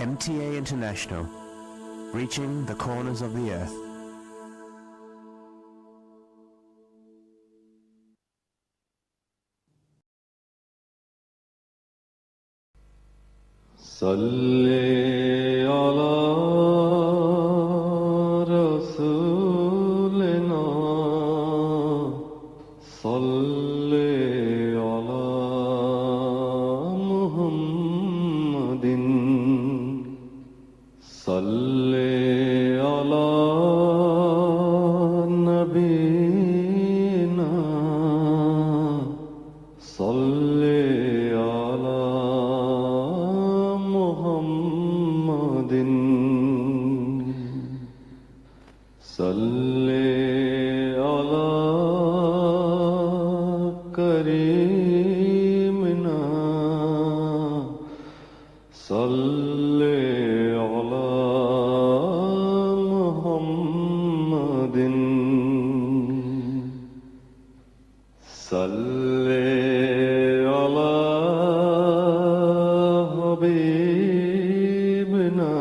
MTA International, reaching the corners of the earth. صلی علی رسولنا صلی علی محمد صلی علی نبینا صلی علی محمد صلی علی کریمنا صلی علی محمد صلی علی حبیبنا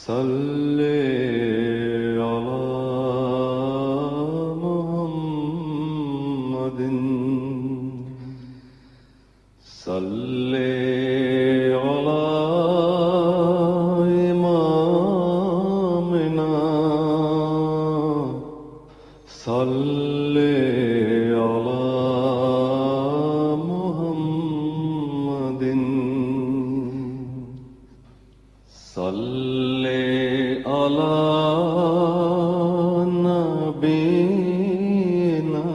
صلی علی محمد صلی علی امامنا صلی علی محمد صلی علی نبینا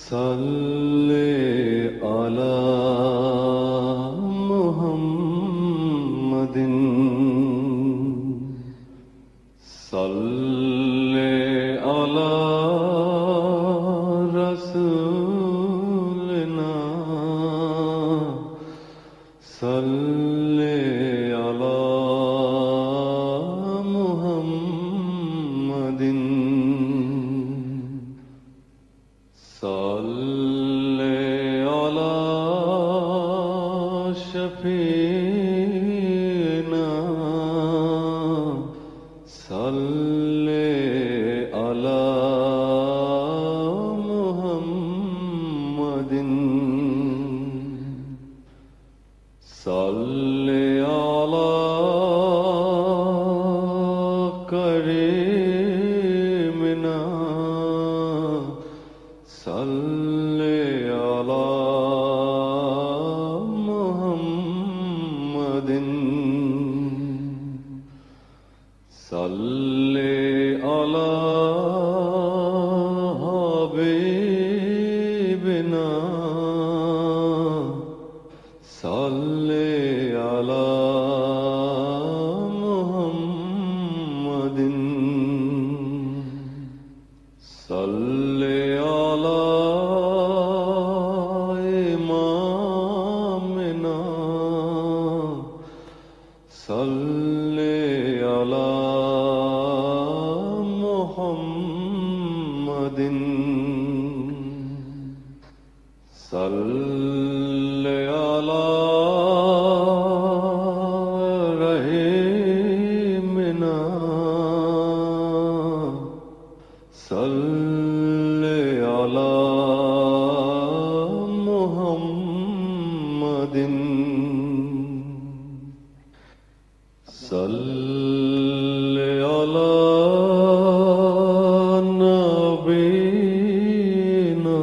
صلی علی محمد صلی علی رسولنا صلی علی محمد صلی علی شفیعنا صلی علی محمد صلی علی کریمنا صلی علی محمد صلی علی حبیبنا صلی علی محمد صلی علی امامنا صلی علی محمد صلی علی رحیمنا صلی علی محمد صلی علی نبینا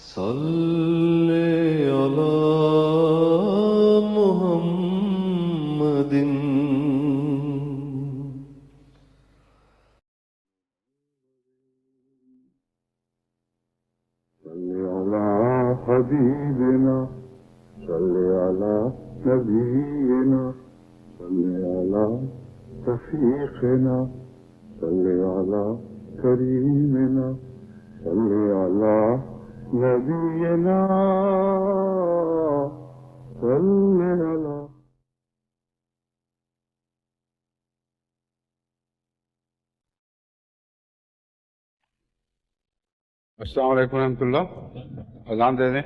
صلی علی محمد صلی علی حبیبنا صلی علی نبینا صلی علی رفیقنا صلی علی کریمنا صلی علی نبینا صلی علی السلام علیکم ورحمۃ اللہ. اذان دے دیں.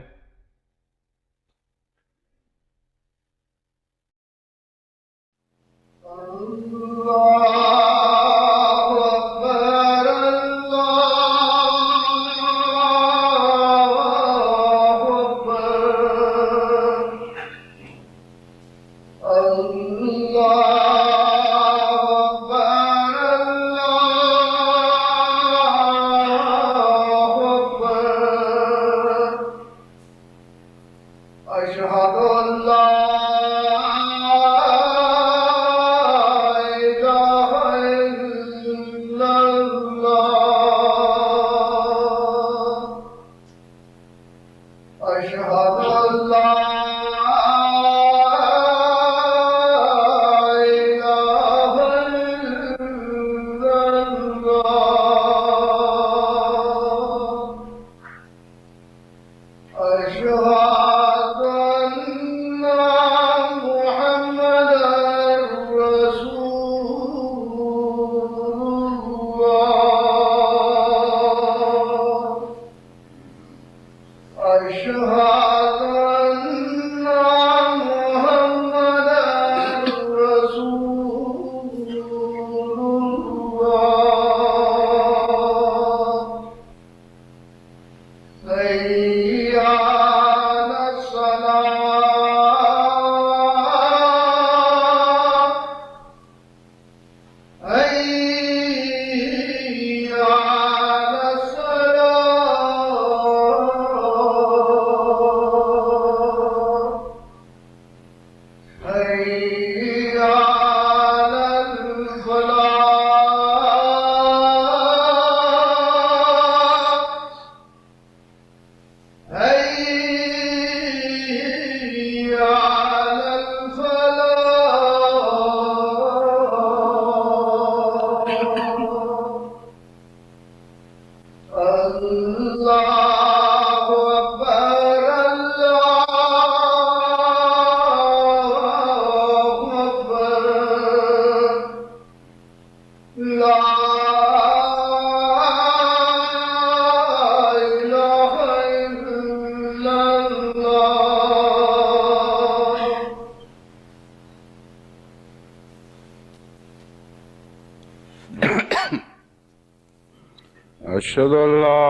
أشهد أن لا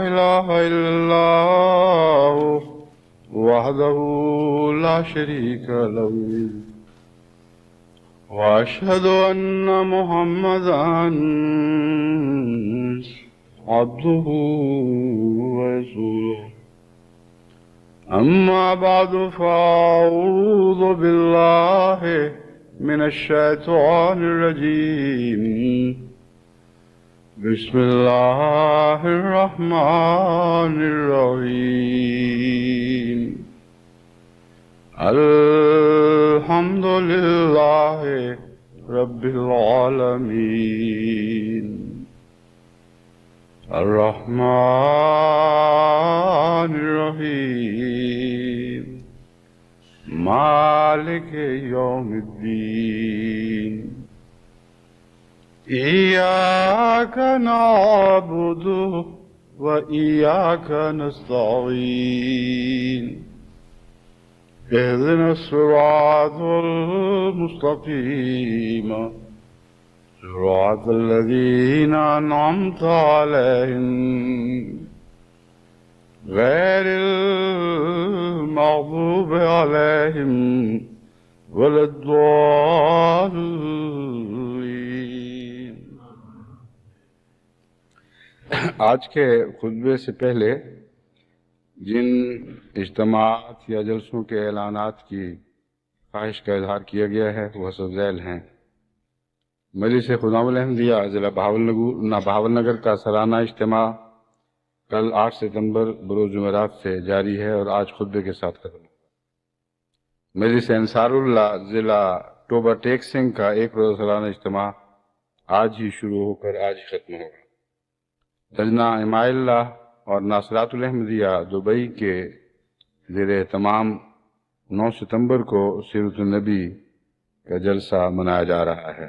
إله إلا الله وحده لا شريك له وأشهد أن محمدا عبده ورسوله. أما بعد فأعوذ بالله من الشيطان الرجيم. بسم الله الرحمن الرحيم. الحمد لله رب العالمين الرحمن الرحيم مالك يوم الدين. إياك نعبد وإياك نستعين. اهدنا الصراط المستقيم صراط الذين أنعمت عليهم غير المغضوب عليهم ولا الضالين. آج کے خطبے سے پہلے جن اجتماعات یا جلسوں کے اعلانات کی خواہش کا اظہار کیا گیا ہے وہ سب ذیل ہیں. مجلس خدام الاحمدیہ ضلع بہاول نگر کا سالانہ اجتماع کل 8 ستمبر بروز جمعرات سے جاری ہے اور آج خطبے کے ساتھ ختم ہوگا. مجلس انصار اللہ ضلع ٹوبہ ٹیک سنگھ کا ایک روزہ سالانہ اجتماع آج ہی شروع ہو کر آج ہی ختم ہوگا. لجنہ اماء اللہ اور ناصرات الاحمدیہ دبئی کے زیر اہتمام 9 ستمبر کو سیرت النبی کا جلسہ منایا جا رہا ہے.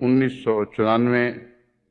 1994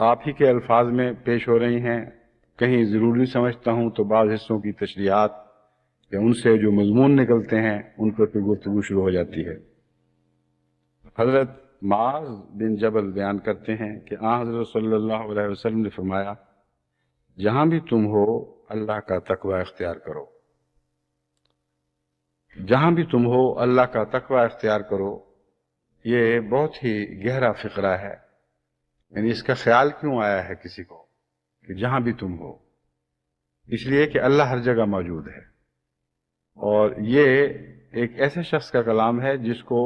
آپ ہی کے الفاظ میں پیش ہو رہی ہیں، کہیں ضروری سمجھتا ہوں تو بعض حصوں کی تشریحات یا ان سے جو مضمون نکلتے ہیں ان پر پھر گفتگو شروع ہو جاتی ہے۔ حضرت معاذ بن جبل بیان کرتے ہیں کہ آن حضرت صلی اللہ علیہ وسلم نے فرمایا، جہاں بھی تم ہو اللہ کا تقوی اختیار کرو، جہاں بھی تم ہو اللہ کا تقوی اختیار کرو۔ یہ بہت ہی گہرا فقرہ ہے، یعنی اس کا خیال کیوں آیا ہے کسی کو کہ جہاں بھی تم ہو؟ اس لیے کہ اللہ ہر جگہ موجود ہے، اور یہ ایک ایسے شخص کا کلام ہے جس کو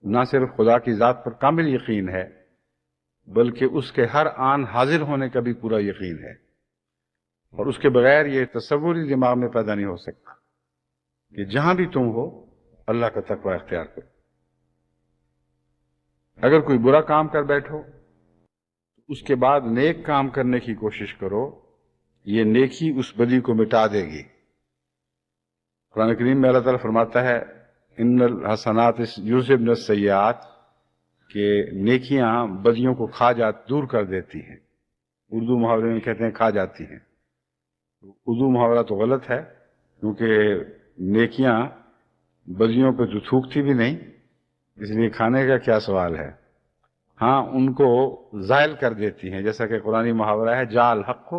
نہ صرف خدا کی ذات پر کامل یقین ہے بلکہ اس کے ہر آن حاضر ہونے کا بھی پورا یقین ہے، اور اس کے بغیر یہ تصور ہی دماغ میں پیدا نہیں ہو سکتا کہ جہاں بھی تم ہو اللہ کا تقوی اختیار کرو۔ اگر کوئی برا کام کر بیٹھو اس کے بعد نیک کام کرنے کی کوشش کرو، یہ نیکی اس بدی کو مٹا دے گی۔ قرآن کریم میں اللہ تعالیٰ فرماتا ہے ان الحسنات یذہبن السیئات، کہ نیکیاں بدیوں کو دور کر دیتی ہیں۔ اردو محاورے میں کہتے ہیں کھا جاتی ہیں۔ اردو محاورہ تو غلط ہے، کیونکہ نیکیاں بدیوں پہ تو تھوکتی بھی نہیں، اس لیے کھانے کا کیا سوال ہے۔ ہاں، ان کو زائل کر دیتی ہیں، جیسا کہ قرآنی محاورہ ہے جاء الحق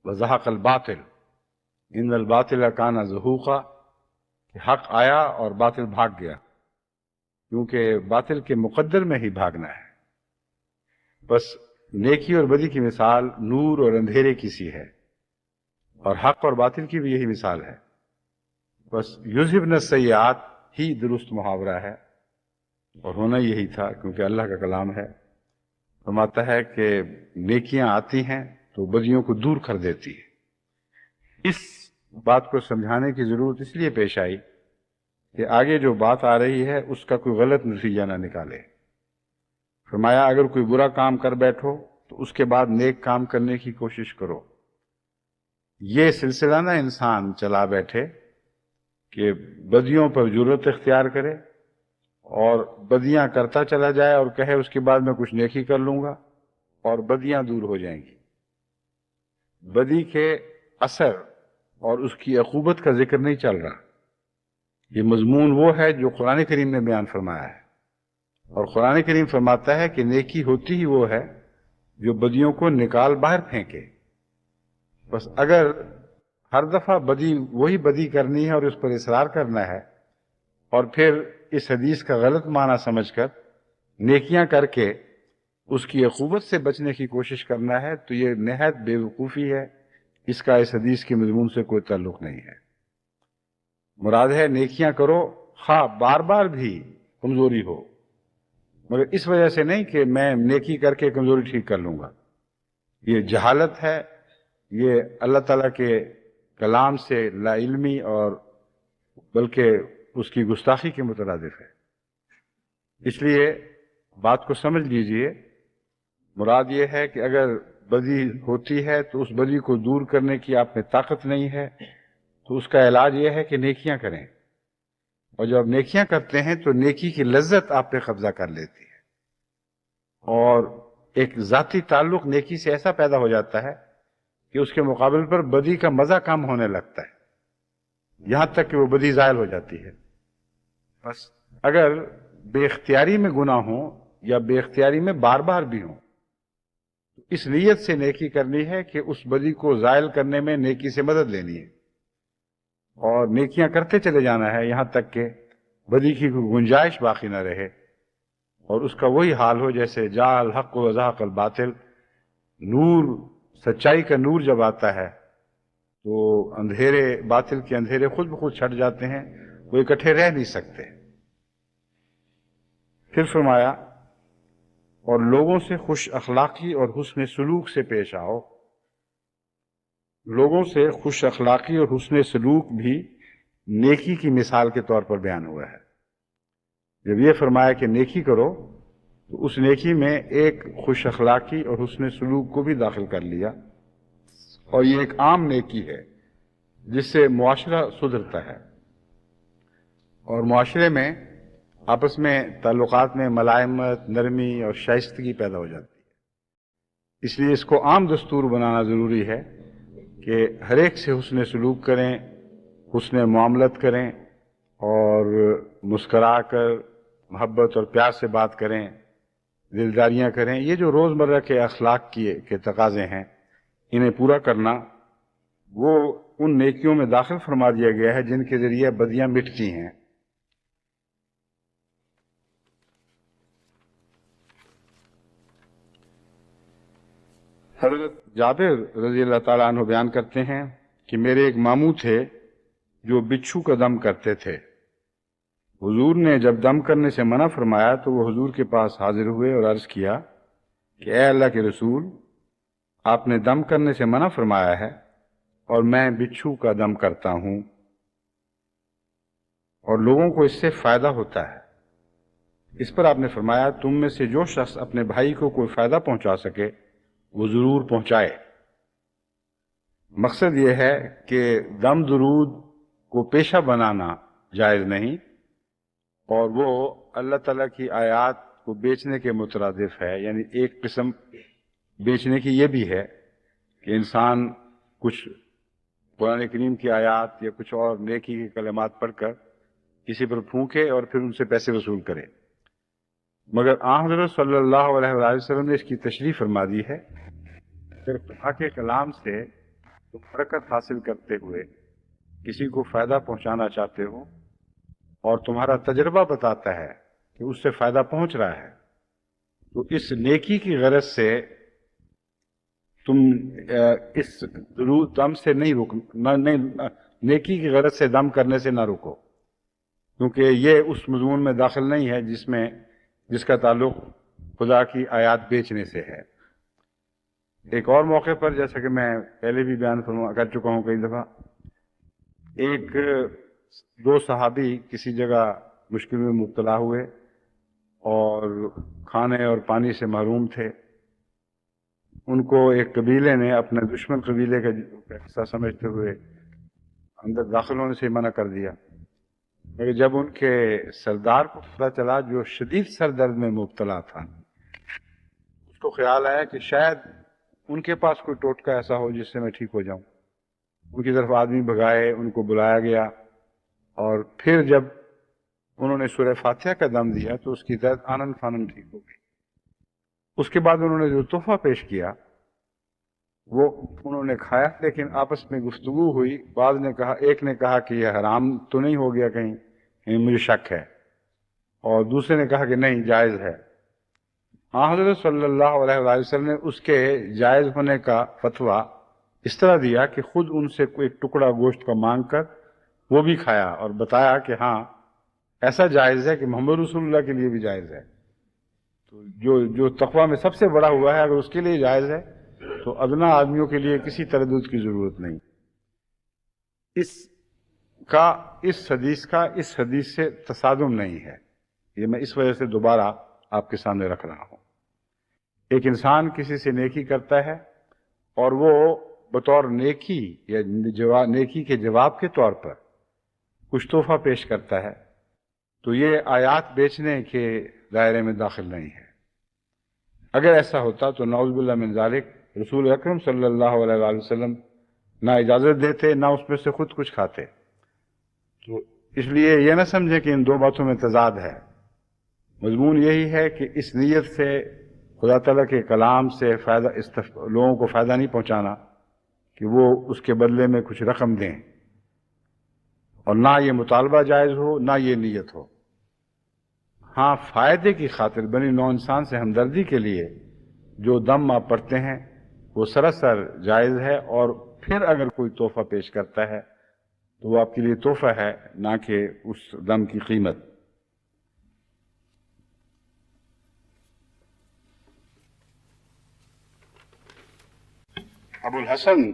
وزہق الباطل ان الباطل کان زہوقا، کہ حق آیا اور باطل بھاگ گیا، کیونکہ باطل کے مقدر میں ہی بھاگنا ہے۔ بس نیکی اور بدی کی مثال نور اور اندھیرے کی سی ہے، اور حق اور باطل کی بھی یہی مثال ہے۔ بس یذہبن السیئات ہی درست محاورہ ہے، اور ہونا یہی تھا کیونکہ اللہ کا کلام ہے۔ فرماتا ہے کہ نیکیاں آتی ہیں تو بدیوں کو دور کر دیتی ہے۔ اس بات کو سمجھانے کی ضرورت اس لیے پیش آئی کہ آگے جو بات آ رہی ہے اس کا کوئی غلط نتیجہ نہ نکالے۔ فرمایا اگر کوئی برا کام کر بیٹھو تو اس کے بعد نیک کام کرنے کی کوشش کرو۔ یہ سلسلہ نہ انسان چلا بیٹھے کہ بدیوں پر جرأت اختیار کرے اور بدیاں کرتا چلا جائے اور کہے اس کے بعد میں کچھ نیکی کر لوں گا اور بدیاں دور ہو جائیں گی۔ بدی کے اثر اور اس کی عقوبت کا ذکر نہیں چل رہا۔ یہ مضمون وہ ہے جو قرآن کریم نے بیان فرمایا ہے، اور قرآن کریم فرماتا ہے کہ نیکی ہوتی ہی وہ ہے جو بدیوں کو نکال باہر پھینکے۔ بس اگر ہر دفعہ وہی بدی کرنی ہے اور اس پر اصرار کرنا ہے، اور پھر اس حدیث کا غلط معنی سمجھ کر نیکیاں کر کے اس کی عقوبت سے بچنے کی کوشش کرنا ہے، تو یہ نہایت بے وقوفی ہے۔ اس کا اس حدیث کے مضمون سے کوئی تعلق نہیں ہے۔ مراد ہے نیکیاں کرو خواہ بار بار بھی کمزوری ہو، مگر اس وجہ سے نہیں کہ میں نیکی کر کے کمزوری ٹھیک کر لوں گا۔ یہ جہالت ہے، یہ اللہ تعالیٰ کے کلام سے لا علمی اور بلکہ اس کی گستاخی کے مترادف ہے۔ اس لیے بات کو سمجھ لیجئے، مراد یہ ہے کہ اگر بدی ہوتی ہے تو اس بدی کو دور کرنے کی آپ میں طاقت نہیں ہے تو اس کا علاج یہ ہے کہ نیکیاں کریں، اور جب آپ نیکیاں کرتے ہیں تو نیکی کی لذت آپ پہ قبضہ کر لیتی ہے، اور ایک ذاتی تعلق نیکی سے ایسا پیدا ہو جاتا ہے کہ اس کے مقابل پر بدی کا مزہ کم ہونے لگتا ہے، یہاں تک کہ وہ بدی زائل ہو جاتی ہے۔ بس اگر بے اختیاری میں گناہ ہوں یا بے اختیاری میں بار بار بھی ہوں، تو اس نیت سے نیکی کرنی ہے کہ اس بدی کو زائل کرنے میں نیکی سے مدد لینی ہے، اور نیکیاں کرتے چلے جانا ہے یہاں تک کہ بدی کی کوئی گنجائش باقی نہ رہے، اور اس کا وہی حال ہو جیسے جاء الحق وزہق الباطل، نور، سچائی کا نور جب آتا ہے تو اندھیرے، باطل کے اندھیرے خود بخود چھٹ جاتے ہیں، وہ اکٹھے رہ نہیں سکتے۔ پھر فرمایا اور لوگوں سے خوش اخلاقی اور حسن سلوک سے پیش آؤ۔ لوگوں سے خوش اخلاقی اور حسن سلوک بھی نیکی کی مثال کے طور پر بیان ہوا ہے۔ جب یہ فرمایا کہ نیکی کرو تو اس نیکی میں ایک خوش اخلاقی اور حسن سلوک کو بھی داخل کر لیا، اور یہ ایک عام نیکی ہے جس سے معاشرہ سدھرتا ہے، اور معاشرے میں آپس میں تعلقات میں ملائمت، نرمی اور شائستگی پیدا ہو جاتی ہے۔ اس لیے اس کو عام دستور بنانا ضروری ہے کہ ہر ایک سے حسن سلوک کریں، حسن معاملت کریں، اور مسکرا کر محبت اور پیار سے بات کریں، دلداریاں کریں۔ یہ جو روزمرہ کے اخلاق کے تقاضے ہیں، انہیں پورا کرنا وہ ان نیکیوں میں داخل فرما دیا گیا ہے جن کے ذریعے بدیاں مٹتی ہیں۔ حضرت جابر رضی اللہ تعالیٰ عنہ بیان کرتے ہیں کہ میرے ایک ماموں تھے جو بچھو کا دم کرتے تھے۔ حضور نے جب دم کرنے سے منع فرمایا تو وہ حضور کے پاس حاضر ہوئے اور عرض کیا کہ اے اللہ کے رسول، آپ نے دم کرنے سے منع فرمایا ہے اور میں بچھو کا دم کرتا ہوں، اور لوگوں کو اس سے فائدہ ہوتا ہے۔ اس پر آپ نے فرمایا تم میں سے جو شخص اپنے بھائی کو کوئی فائدہ پہنچا سکے وہ ضرور پہنچائے۔ مقصد یہ ہے کہ دم درود کو پیشہ بنانا جائز نہیں، اور وہ اللہ تعالیٰ کی آیات کو بیچنے کے مترادف ہے۔ یعنی ایک قسم بیچنے کی یہ بھی ہے کہ انسان کچھ قرآن کریم کی آیات یا کچھ اور نیکی کے کلمات پڑھ کر کسی پر پھونکے اور پھر ان سے پیسے وصول کرے، مگر آن حضرت صلی اللہ علیہ وآلہ وسلم نے اس کی تشریح فرما دی ہے کہ خدا کے کلام سے تم برکت حاصل کرتے ہوئے کسی کو فائدہ پہنچانا چاہتے ہو اور تمہارا تجربہ بتاتا ہے کہ اس سے فائدہ پہنچ رہا ہے، تو اس نیکی کی غرض سے تم اس دم سے نہیں نیکی کی غرض سے دم کرنے سے نہ رکو، کیونکہ یہ اس مضمون میں داخل نہیں ہے جس کا تعلق خدا کی آیات بیچنے سے ہے۔ ایک اور موقع پر، جیسا کہ میں پہلے بھی بیان کر چکا ہوں کئی دفعہ، دو صحابی کسی جگہ مشکل میں مبتلا ہوئے اور کھانے اور پانی سے محروم تھے۔ ان کو ایک قبیلے نے اپنے دشمن قبیلے کا حصہ سمجھتے ہوئے اندر داخل ہونے سے منع کر دیا، مگر جب ان کے سردار کو پتہ چلا جو شدید سر درد میں مبتلا تھا، اس کو خیال آیا کہ شاید ان کے پاس کوئی ٹوٹکا ایسا ہو جس سے میں ٹھیک ہو جاؤں۔ ان کی طرف آدمی بھگائے، ان کو بلایا گیا، اور پھر جب انہوں نے سورہ فاتحہ کا دم دیا تو اس کی درد آنن فانن ٹھیک ہو گئی۔ اس کے بعد انہوں نے جو تحفہ پیش کیا وہ انہوں نے کھایا، لیکن آپس میں گفتگو ہوئی، ایک نے کہا کہ یہ حرام تو نہیں ہو گیا کہیں، مجھے شک ہے، اور دوسرے نے کہا کہ نہیں، جائز ہے۔ حضرت صلی اللہ علیہ وآلہ وسلم نے اس کے جائز ہونے کا فتویٰ اس طرح دیا کہ خود ان سے کوئی ٹکڑا گوشت کا مانگ کر وہ بھی کھایا، اور بتایا کہ ہاں ایسا جائز ہے کہ محمد رسول اللہ کے لیے بھی جائز ہے۔ تو جو تقویٰ میں سب سے بڑا ہوا ہے، اگر اس کے لیے جائز ہے تو ادنا آدمیوں کے لیے کسی تردد کی ضرورت نہیں۔ اس حدیث سے تصادم نہیں ہے، یہ میں اس وجہ سے دوبارہ آپ کے سامنے رکھ رہا ہوں۔ ایک انسان کسی سے نیکی کرتا ہے اور وہ بطور نیکی یا نیکی کے جواب کے طور پر کچھ تحفہ پیش کرتا ہے، تو یہ آیات بیچنے کے دائرے میں داخل نہیں ہے۔ اگر ایسا ہوتا تو نعوذ باللہ من ذالک رسول اکرم صلی اللہ علیہ وآلہ وسلم نہ اجازت دیتے، نہ اس میں سے خود کچھ کھاتے۔ تو اس لیے یہ نہ سمجھیں کہ ان دو باتوں میں تضاد ہے۔ مضمون یہی ہے کہ اس نیت سے خدا تعالیٰ کے کلام سے لوگوں کو فائدہ نہیں پہنچانا کہ وہ اس کے بدلے میں کچھ رقم دیں، اور نہ یہ مطالبہ جائز ہو، نہ یہ نیت ہو۔ ہاں، فائدے کی خاطر بنی نوع انسان سے ہمدردی کے لیے جو دم آپ پڑھتے ہیں وہ سراسر جائز ہے، اور پھر اگر کوئی تحفہ پیش کرتا ہے تو وہ آپ کے لیے تحفہ ہے، نہ کہ اس دم کی قیمت۔ ابو الحسن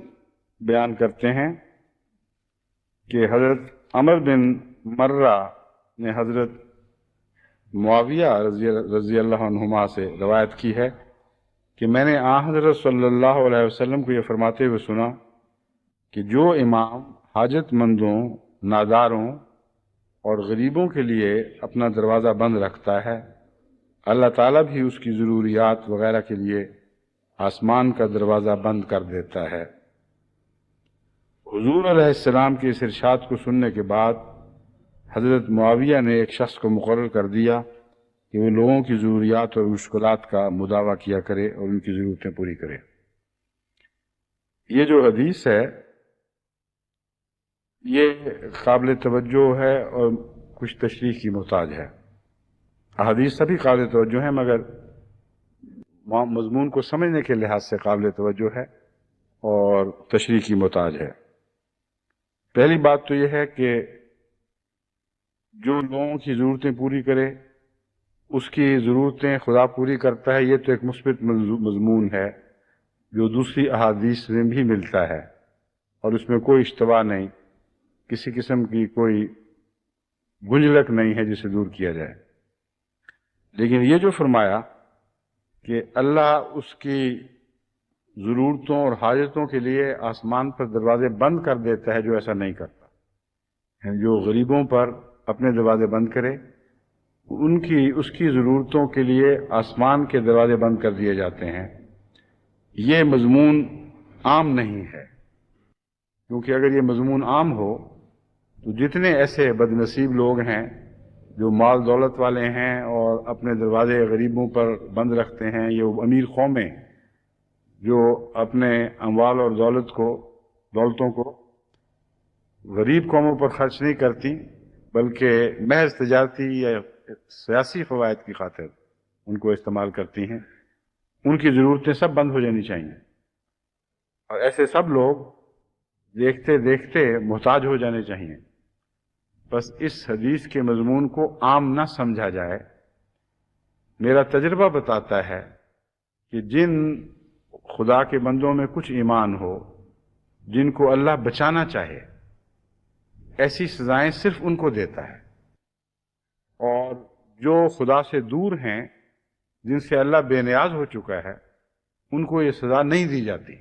بیان کرتے ہیں کہ حضرت عمر بن مرہ نے حضرت معاویہ رضی اللہ عنہما سے روایت کی ہے کہ میں نے حضرت صلی اللہ علیہ وسلم کو یہ فرماتے ہوئے سنا کہ جو امام حاجت مندوں، ناداروں اور غریبوں کے لیے اپنا دروازہ بند رکھتا ہے، اللہ تعالیٰ بھی اس کی ضروریات وغیرہ کے لیے آسمان کا دروازہ بند کر دیتا ہے۔ حضور علیہ السلام کے اس ارشاد کو سننے کے بعد حضرت معاویہ نے ایک شخص کو مقرر کر دیا کہ وہ لوگوں کی ضروریات اور مشکلات کا مداوع کیا کرے اور ان کی ضرورتیں پوری کرے۔ یہ جو حدیث ہے یہ قابل توجہ ہے اور کچھ تشریح کی محتاج ہے۔ احادیث سبھی قابل توجہ ہیں مگر مضمون کو سمجھنے کے لحاظ سے قابل توجہ ہے اور تشریح کی محتاج ہے۔ پہلی بات تو یہ ہے کہ جو لوگوں کی ضرورتیں پوری کرے اس کی ضرورتیں خدا پوری کرتا ہے، یہ تو ایک مثبت مضمون ہے جو دوسری احادیث میں بھی ملتا ہے اور اس میں کوئی اشتباہ نہیں، کسی قسم کی کوئی گنجلک نہیں ہے جسے دور کیا جائے۔ لیکن یہ جو فرمایا کہ اللہ اس کی ضرورتوں اور حاجتوں کے لیے آسمان پر دروازے بند کر دیتا ہے، جو ایسا نہیں کرتا، جو غریبوں پر اپنے دروازے بند کرے اس کی ضرورتوں کے لیے آسمان کے دروازے بند کر دیے جاتے ہیں، یہ مضمون عام نہیں ہے۔ کیونکہ اگر یہ مضمون عام ہو تو جتنے ایسے بد نصیب لوگ ہیں جو مال دولت والے ہیں اور اپنے دروازے غریبوں پر بند رکھتے ہیں، یہ امیر قومیں جو اپنے اموال اور دولتوں کو غریب قوموں پر خرچ نہیں کرتی بلکہ محض تجارتی یا سیاسی فوائد کی خاطر ان کو استعمال کرتی ہیں، ان کی ضرورتیں سب بند ہو جانی چاہیے اور ایسے سب لوگ دیکھتے دیکھتے محتاج ہو جانے چاہیے۔ بس اس حدیث کے مضمون کو عام نہ سمجھا جائے۔ میرا تجربہ بتاتا ہے کہ جن خدا کے بندوں میں کچھ ایمان ہو، جن کو اللہ بچانا چاہے، ایسی سزائیں صرف ان کو دیتا ہے، اور جو خدا سے دور ہیں، جن سے اللہ بے نیاز ہو چکا ہے، ان کو یہ سزا نہیں دی جاتی۔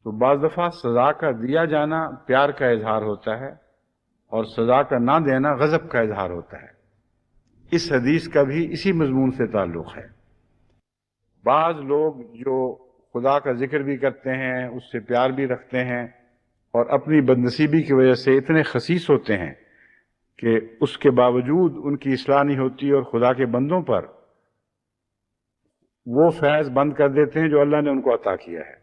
تو بعض دفعہ سزا کا دیا جانا پیار کا اظہار ہوتا ہے اور سزا کا نہ دینا غضب کا اظہار ہوتا ہے۔ اس حدیث کا بھی اسی مضمون سے تعلق ہے۔ بعض لوگ جو خدا کا ذکر بھی کرتے ہیں، اس سے پیار بھی رکھتے ہیں اور اپنی بدنصیبی کی وجہ سے اتنے خسیس ہوتے ہیں کہ اس کے باوجود ان کی اصلاح نہیں ہوتی اور خدا کے بندوں پر وہ فیض بند کر دیتے ہیں جو اللہ نے ان کو عطا کیا ہے۔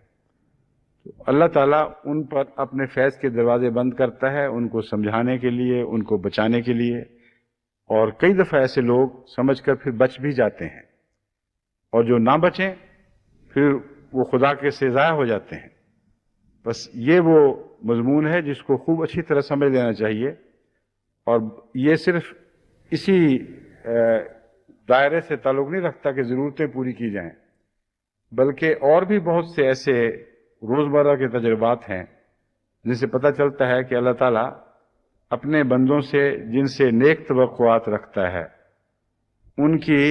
تو اللہ تعالیٰ ان پر اپنے فیض کے دروازے بند کرتا ہے، ان کو سمجھانے کے لیے، ان کو بچانے کے لیے، اور کئی دفعہ ایسے لوگ سمجھ کر پھر بچ بھی جاتے ہیں، اور جو نہ بچیں پھر وہ خدا کے سے ضائع ہو جاتے ہیں۔ بس یہ وہ مضمون ہے جس کو خوب اچھی طرح سمجھ لینا چاہیے، اور یہ صرف اسی دائرے سے تعلق نہیں رکھتا کہ ضرورتیں پوری کی جائیں، بلکہ اور بھی بہت سے ایسے روزمرہ کے تجربات ہیں جن سے پتہ چلتا ہے کہ اللہ تعالیٰ اپنے بندوں سے جن سے نیک توقعات رکھتا ہے ان کی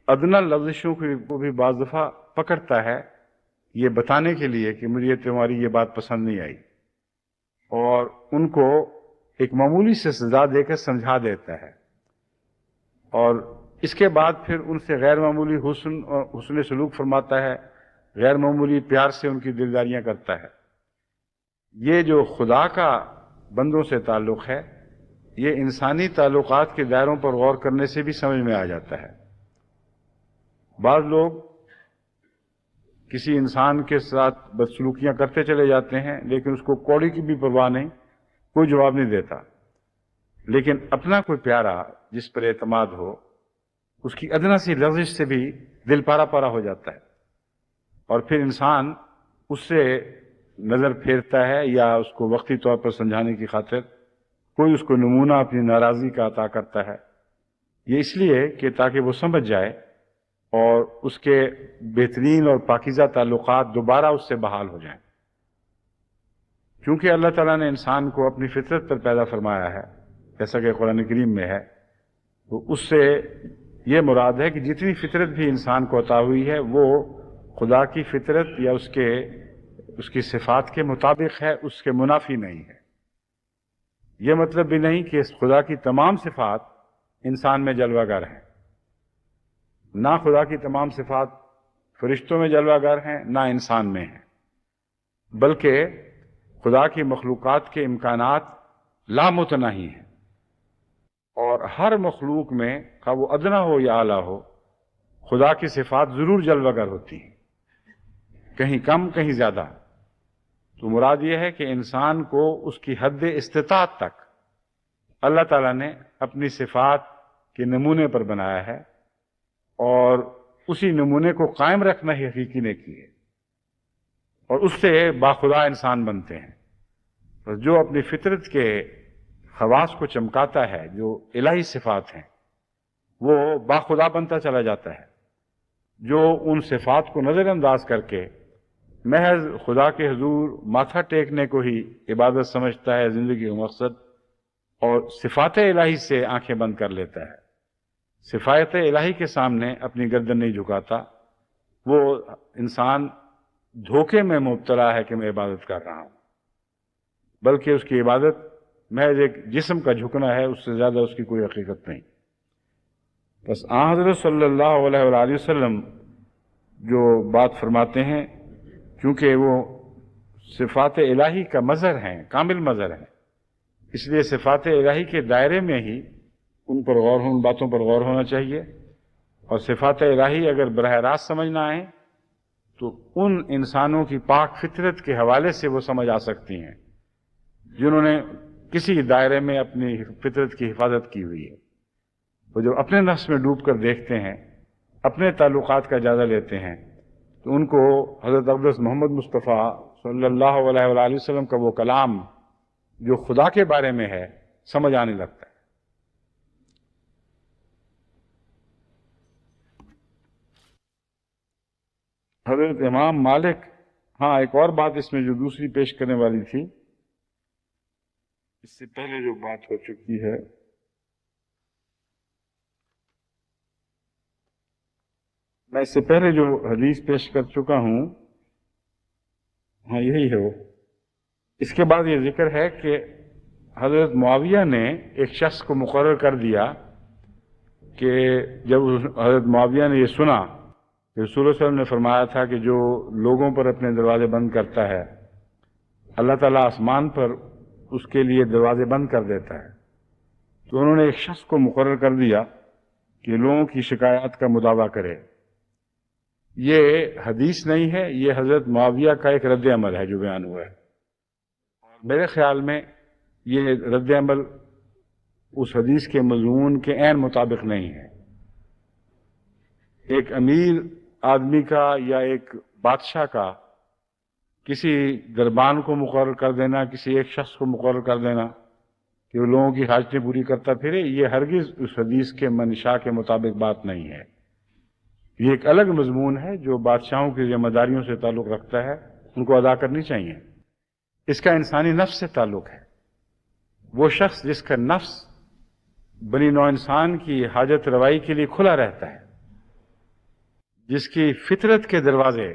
ادنی لفظشوں کو بھی بعض دفعہ پکڑتا ہے، یہ بتانے کے لیے کہ مجھے تمہاری یہ بات پسند نہیں آئی، اور ان کو ایک معمولی سے سزا دے کر سمجھا دیتا ہے، اور اس کے بعد پھر ان سے غیر معمولی حسن سلوک فرماتا ہے، غیر معمولی پیار سے ان کی دلداریاں کرتا ہے۔ یہ جو خدا کا بندوں سے تعلق ہے، یہ انسانی تعلقات کے دائروں پر غور کرنے سے بھی سمجھ میں آ جاتا ہے۔ بعض لوگ کسی انسان کے ساتھ بدسلوکیاں کرتے چلے جاتے ہیں لیکن اس کو کوڑی کی بھی پرواہ نہیں، کوئی جواب نہیں دیتا، لیکن اپنا کوئی پیارا جس پر اعتماد ہو، اس کی ادنی سی لغزش سے بھی دل پارا پارا ہو جاتا ہے، اور پھر انسان اس سے نظر پھیرتا ہے یا اس کو وقتی طور پر سمجھانے کی خاطر کوئی اس کو نمونہ اپنی ناراضی کا عطا کرتا ہے۔ یہ اس لیے کہ تاکہ وہ سمجھ جائے اور اس کے بہترین اور پاکیزہ تعلقات دوبارہ اس سے بحال ہو جائیں۔ کیونکہ اللہ تعالیٰ نے انسان کو اپنی فطرت پر پیدا فرمایا ہے، جیسا کہ قرآن کریم میں ہے، تو اس سے یہ مراد ہے کہ جتنی فطرت بھی انسان کو عطا ہوئی ہے وہ خدا کی فطرت یا اس کی صفات کے مطابق ہے، اس کے منافی نہیں ہے۔ یہ مطلب بھی نہیں کہ خدا کی تمام صفات انسان میں جلوہ گر ہیں، نہ خدا کی تمام صفات فرشتوں میں جلوہ گر ہیں نہ انسان میں ہیں، بلکہ خدا کی مخلوقات کے امکانات لامتناہی ہیں، اور ہر مخلوق میں خواہ وہ ادنا ہو یا اعلیٰ ہو خدا کی صفات ضرور جلوہ گر ہوتی ہیں، کہیں کم کہیں زیادہ۔ تو مراد یہ ہے کہ انسان کو اس کی حد استطاعت تک اللہ تعالیٰ نے اپنی صفات کے نمونے پر بنایا ہے، اور اسی نمونے کو قائم رکھنا ہی حقیقی نیکی ہے، اور اس سے باخدا انسان بنتے ہیں۔ بس جو اپنی فطرت کے خواص کو چمکاتا ہے، جو الہی صفات ہیں، وہ باخدا بنتا چلا جاتا ہے۔ جو ان صفات کو نظر انداز کر کے محض خدا کے حضور ماتھا ٹیکنے کو ہی عبادت سمجھتا ہے، زندگی کا مقصد، اور صفات الہی سے آنکھیں بند کر لیتا ہے، صفات الہی کے سامنے اپنی گردن نہیں جھکاتا، وہ انسان دھوکے میں مبتلا ہے کہ میں عبادت کر رہا ہوں، بلکہ اس کی عبادت محض ایک جسم کا جھکنا ہے، اس سے زیادہ اس کی کوئی حقیقت نہیں۔ بس آن حضرت صلی اللہ علیہ وآلہ وسلم جو بات فرماتے ہیں، کیونکہ وہ صفات الہی کا مظہر ہیں، کامل مظہر ہیں، اس لیے صفات الہی کے دائرے میں ہی ان باتوں پر غور ہونا چاہیے، اور صفات الہی اگر براہ راست سمجھنا آئیں تو ان انسانوں کی پاک فطرت کے حوالے سے وہ سمجھ آ سکتی ہیں جنہوں نے کسی دائرے میں اپنی فطرت کی حفاظت کی ہوئی ہے۔ وہ جو اپنے نفس میں ڈوب کر دیکھتے ہیں، اپنے تعلقات کا جائزہ لیتے ہیں، تو ان کو حضرت اقدس محمد مصطفیٰ صلی اللہ علیہ وآلہ وسلم کا وہ کلام جو خدا کے بارے میں ہے سمجھ آنے لگتا ہے۔ حضرت امام مالک، ہاں ایک اور بات اس میں جو دوسری پیش کرنے والی تھی، اس سے پہلے جو بات ہو چکی ہے، میں اس سے پہلے جو حدیث پیش کر چکا ہوں، ہاں یہی ہے وہ۔ اس کے بعد یہ ذکر ہے کہ حضرت معاویہ نے ایک شخص کو مقرر کر دیا کہ جب حضرت معاویہ نے یہ سنا کہ رسول اللہ صلی اللہ علیہ وسلم نے فرمایا تھا کہ جو لوگوں پر اپنے دروازے بند کرتا ہے اللہ تعالیٰ آسمان پر اس کے لیے دروازے بند کر دیتا ہے، تو انہوں نے ایک شخص کو مقرر کر دیا کہ لوگوں کی شکایات کا مداوع کرے۔ یہ حدیث نہیں ہے، یہ حضرت معاویہ کا ایک رد عمل ہے جو بیان ہوا ہے، اور میرے خیال میں یہ رد عمل اس حدیث کے مضمون کے عین مطابق نہیں ہے۔ ایک امیر آدمی کا یا ایک بادشاہ کا کسی دربان کو مقرر کر دینا، کسی ایک شخص کو مقرر کر دینا کہ وہ لوگوں کی حاجتیں پوری کرتا پھرے، یہ ہرگز اس حدیث کے منشا کے مطابق بات نہیں ہے۔ یہ ایک الگ مضمون ہے جو بادشاہوں کی ذمہ داریوں سے تعلق رکھتا ہے، ان کو ادا کرنی چاہیے۔ اس کا انسانی نفس سے تعلق ہے۔ وہ شخص جس کا نفس بنی نوع انسان کی حاجت روائی کے لیے کھلا رہتا ہے، جس کی فطرت کے دروازے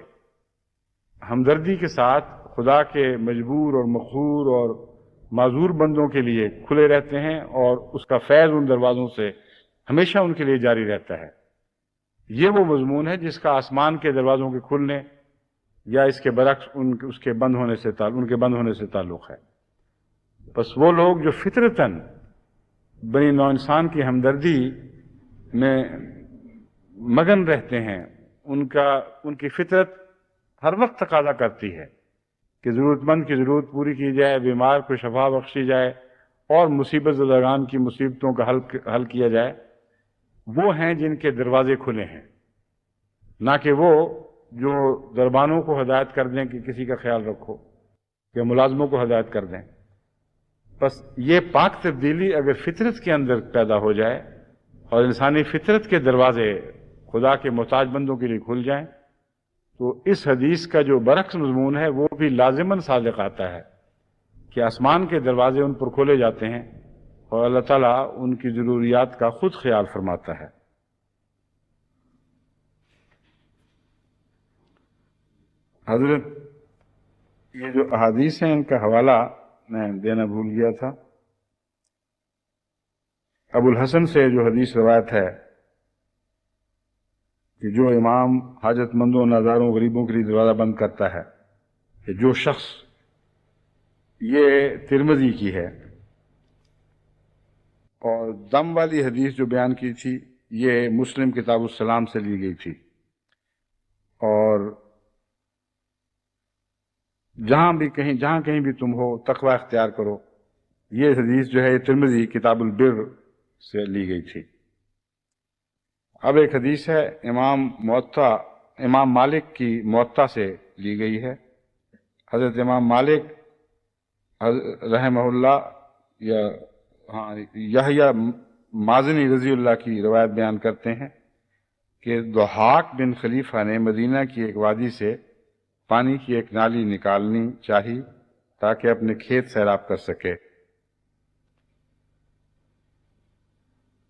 ہمدردی کے ساتھ خدا کے مجبور اور مقہور اور معذور بندوں کے لیے کھلے رہتے ہیں، اور اس کا فیض ان دروازوں سے ہمیشہ ان کے لیے جاری رہتا ہے، یہ وہ مضمون ہے جس کا آسمان کے دروازوں کے کھلنے یا اس کے برعکس ان کے بند ہونے سے تعلق ہے۔ بس وہ لوگ جو فطرتاً بنی نوع انسان کی ہمدردی میں مگن رہتے ہیں، ان کی فطرت ہر وقت تقاضا کرتی ہے کہ ضرورت مند کی ضرورت پوری کی جائے، بیمار کو شفا بخشی جائے، اور مصیبت زدگان کی مصیبتوں کا حل کیا جائے، وہ ہیں جن کے دروازے کھلے ہیں، نہ کہ وہ جو دربانوں کو ہدایت کر دیں کہ کسی کا خیال رکھو، یا ملازموں کو ہدایت کر دیں۔ بس یہ پاک تبدیلی اگر فطرت کے اندر پیدا ہو جائے اور انسانی فطرت کے دروازے خدا کے محتاج بندوں کے لیے کھل جائیں، تو اس حدیث کا جو برعکس مضمون ہے وہ بھی لازماً صادق آتا ہے کہ آسمان کے دروازے ان پر کھولے جاتے ہیں اور اللہ تعالیٰ ان کی ضروریات کا خود خیال فرماتا ہے۔ حضرت یہ جو احادیث ہیں ان کا حوالہ میں دینا بھول گیا تھا۔ ابو الحسن سے جو حدیث روایت ہے کہ جو امام حاجت مندوں نازاروں غریبوں کے لیے دروازہ بند کرتا ہے، کہ جو شخص، یہ ترمذی کی ہے، اور دم والی حدیث جو بیان کی تھی یہ مسلم کتاب السلام سے لی گئی تھی، اور جہاں کہیں بھی تم ہو تقوی اختیار کرو، یہ حدیث جو ہے ترمذی کتاب البر سے لی گئی تھی۔ اب ایک حدیث ہے امام مالک کی موطا سے لی گئی ہے۔ حضرت امام مالک رحمہ اللہ یحییٰ مازنی رضی اللہ کی روایت بیان کرتے ہیں کہ ضحاک بن خلیفہ نے مدینہ کی ایک وادی سے پانی کی ایک نالی نکالنی چاہی تاکہ اپنے کھیت سیراب کر سکے۔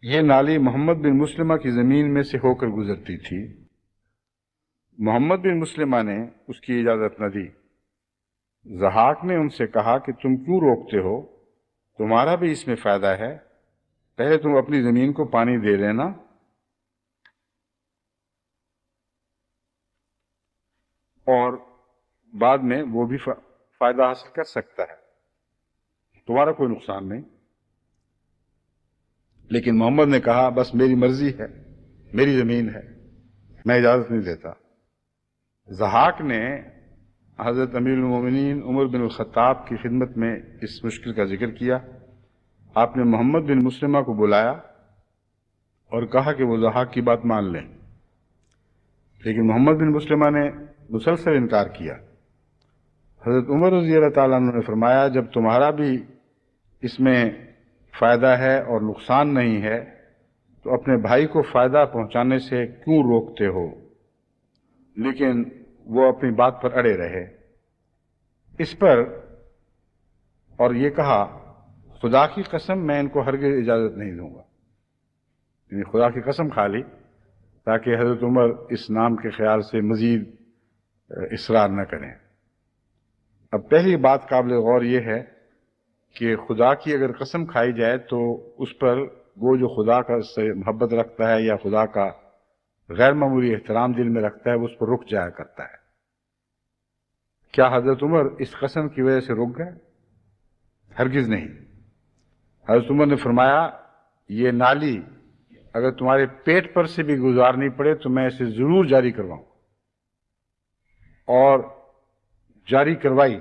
یہ نالی محمد بن مسلمہ کی زمین میں سے ہو کر گزرتی تھی۔ محمد بن مسلمہ نے اس کی اجازت نہ دی۔ ضحاک نے ان سے کہا کہ تم کیوں روکتے ہو؟ تمہارا بھی اس میں فائدہ ہے، پہلے تم اپنی زمین کو پانی دے لینا، اور بعد میں وہ بھی فائدہ حاصل کر سکتا ہے، تمہارا کوئی نقصان نہیں۔ لیکن محمد نے کہا بس میری مرضی ہے، میری زمین ہے، میں اجازت نہیں دیتا۔ ضحاک نے حضرت امیر المومنین عمر بن الخطاب کی خدمت میں اس مشکل کا ذکر کیا۔ آپ نے محمد بن مسلمہ کو بلایا اور کہا کہ وہ ضحاک کی بات مان لیں، لیکن محمد بن مسلمہ نے مسلسل انکار کیا۔ حضرت عمر رضی اللہ تعالیٰ عنہ نے فرمایا جب تمہارا بھی اس میں فائدہ ہے اور نقصان نہیں ہے تو اپنے بھائی کو فائدہ پہنچانے سے کیوں روکتے ہو؟ لیکن وہ اپنی بات پر اڑے رہے۔ اس پر اور یہ کہا خدا کی قسم میں ان کو ہرگز اجازت نہیں دوں گا، یعنی خدا کی قسم کھا لی تاکہ حضرت عمر اس نام کے خیال سے مزید اصرار نہ کریں۔ اب پہلی بات قابل غور یہ ہے کہ خدا کی اگر قسم کھائی جائے تو اس پر وہ جو خدا کا سے محبت رکھتا ہے یا خدا کا غیر معمولی احترام دل میں رکھتا ہے وہ اس پر رک جایا کرتا ہے۔ کیا حضرت عمر اس قسم کی وجہ سے رک گئے؟ ہرگز نہیں۔ حضرت عمر نے فرمایا یہ نالی اگر تمہارے پیٹ پر سے بھی گزارنی پڑے تو میں اسے ضرور جاری کرواؤں، اور جاری کروائی۔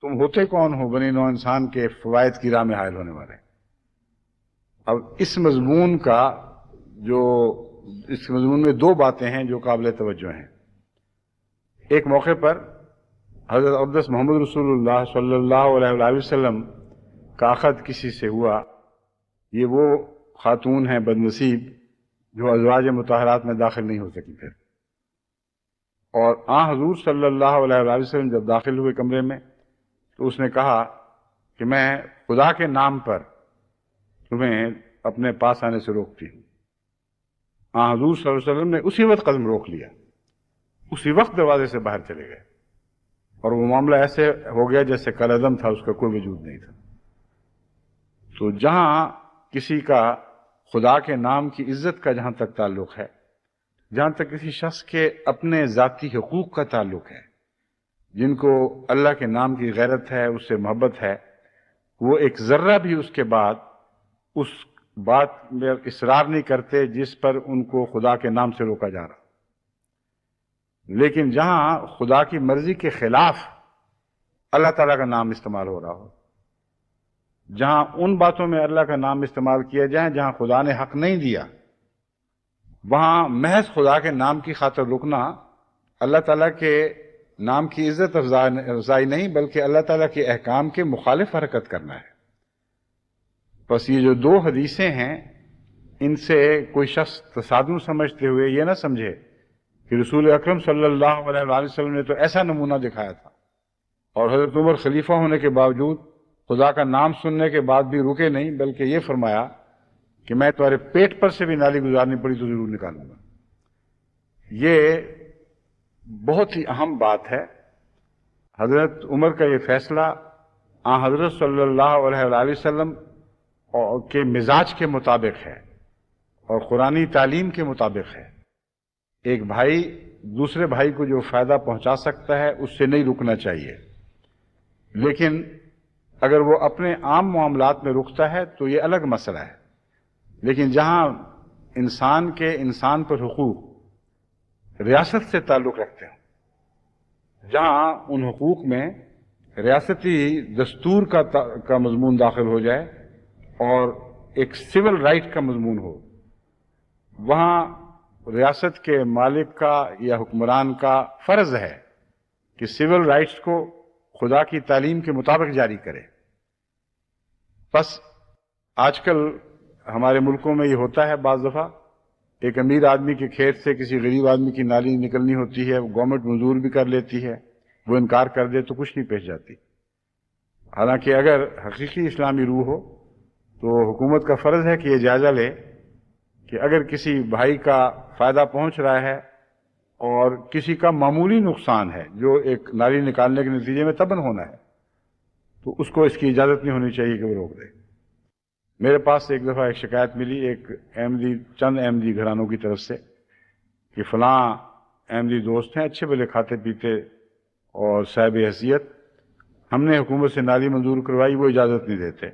تم ہوتے کون ہو بنی نوع انسان کے فوائد کی راہ میں حائل ہونے والے؟ اب اس مضمون میں دو باتیں ہیں جو قابل توجہ ہیں۔ ایک موقع پر حضرت اقدس محمد رسول اللہ صلی اللہ علیہ وسلم کا عقد کسی سے ہوا۔ یہ وہ خاتون ہیں بد نصیب جو ازواج مطہرات میں داخل نہیں ہو سکی پھر، اور حضور صلی اللہ علیہ وسلم جب داخل ہوئے کمرے میں تو اس نے کہا کہ میں خدا کے نام پر تمہیں اپنے پاس آنے سے روکتی ہوں۔ حضور صلی اللہ علیہ وسلم نے اسی وقت قدم روک لیا، اسی وقت دروازے سے باہر چلے گئے، اور وہ معاملہ ایسے ہو گیا جیسے کالعدم تھا، اس کا کوئی وجود نہیں تھا۔ تو جہاں کسی کا خدا کے نام کی عزت کا جہاں تک تعلق ہے، جہاں تک کسی شخص کے اپنے ذاتی حقوق کا تعلق ہے، جن کو اللہ کے نام کی غیرت ہے، اس سے محبت ہے، وہ ایک ذرہ بھی اس کے بعد اس بات میں اصرار نہیں کرتے جس پر ان کو خدا کے نام سے روکا جا رہا۔ لیکن جہاں خدا کی مرضی کے خلاف اللہ تعالیٰ کا نام استعمال ہو رہا ہو، جہاں ان باتوں میں اللہ کا نام استعمال کیا جائے جہاں خدا نے حق نہیں دیا، وہاں محض خدا کے نام کی خاطر رکنا اللہ تعالیٰ کے نام کی عزت افزائی نہیں بلکہ اللہ تعالیٰ کے احکام کے مخالف حرکت کرنا ہے۔ بس یہ جو دو حدیثیں ہیں ان سے کوئی شخص تصادم سمجھتے ہوئے یہ نہ سمجھے کہ رسول اکرم صلی اللہ علیہ وسلم نے تو ایسا نمونہ دکھایا تھا، اور حضرت عمر خلیفہ ہونے کے باوجود خدا کا نام سننے کے بعد بھی رکے نہیں، بلکہ یہ فرمایا کہ میں تمہارے پیٹ پر سے بھی نالی گزارنی پڑی تو ضرور نکالوں گا۔ یہ بہت ہی اہم بات ہے۔ حضرت عمر کا یہ فیصلہ حضرت صلی اللہ علیہ وسلم کے مزاج کے مطابق ہے اور قرآنی تعلیم کے مطابق ہے۔ ایک بھائی دوسرے بھائی کو جو فائدہ پہنچا سکتا ہے اس سے نہیں رکنا چاہیے، لیکن اگر وہ اپنے عام معاملات میں رکتا ہے تو یہ الگ مسئلہ ہے۔ لیکن جہاں انسان پر حقوق ریاست سے تعلق رکھتے ہیں، جہاں ان حقوق میں ریاستی دستور کا مضمون داخل ہو جائے اور ایک سول رائٹ کا مضمون ہو، وہاں ریاست کے مالک کا یا حکمران کا فرض ہے کہ سول رائٹس کو خدا کی تعلیم کے مطابق جاری کرے۔ بس آج کل ہمارے ملکوں میں یہ ہوتا ہے، بعض دفعہ ایک امیر آدمی کے کھیت سے کسی غریب آدمی کی نالی نکلنی ہوتی ہے، گورنمنٹ منظور بھی کر لیتی ہے، وہ انکار کر دے تو کچھ نہیں پیش جاتی۔ حالانکہ اگر حقیقی اسلامی روح ہو تو حکومت کا فرض ہے کہ یہ جائزہ لے کہ اگر کسی بھائی کا فائدہ پہنچ رہا ہے اور کسی کا معمولی نقصان ہے جو ایک نالی نکالنے کے نتیجے میں تباہ ہونا ہے، تو اس کو اس کی اجازت نہیں ہونی چاہیے کہ وہ روک دے۔ میرے پاس ایک دفعہ ایک شکایت ملی چند احمدی گھرانوں کی طرف سے کہ فلاں احمدی دوست ہیں، اچھے بھلے کھاتے پیتے اور صاحب حیثیت، ہم نے حکومت سے نالی منظور کروائی، وہ اجازت نہیں دیتے۔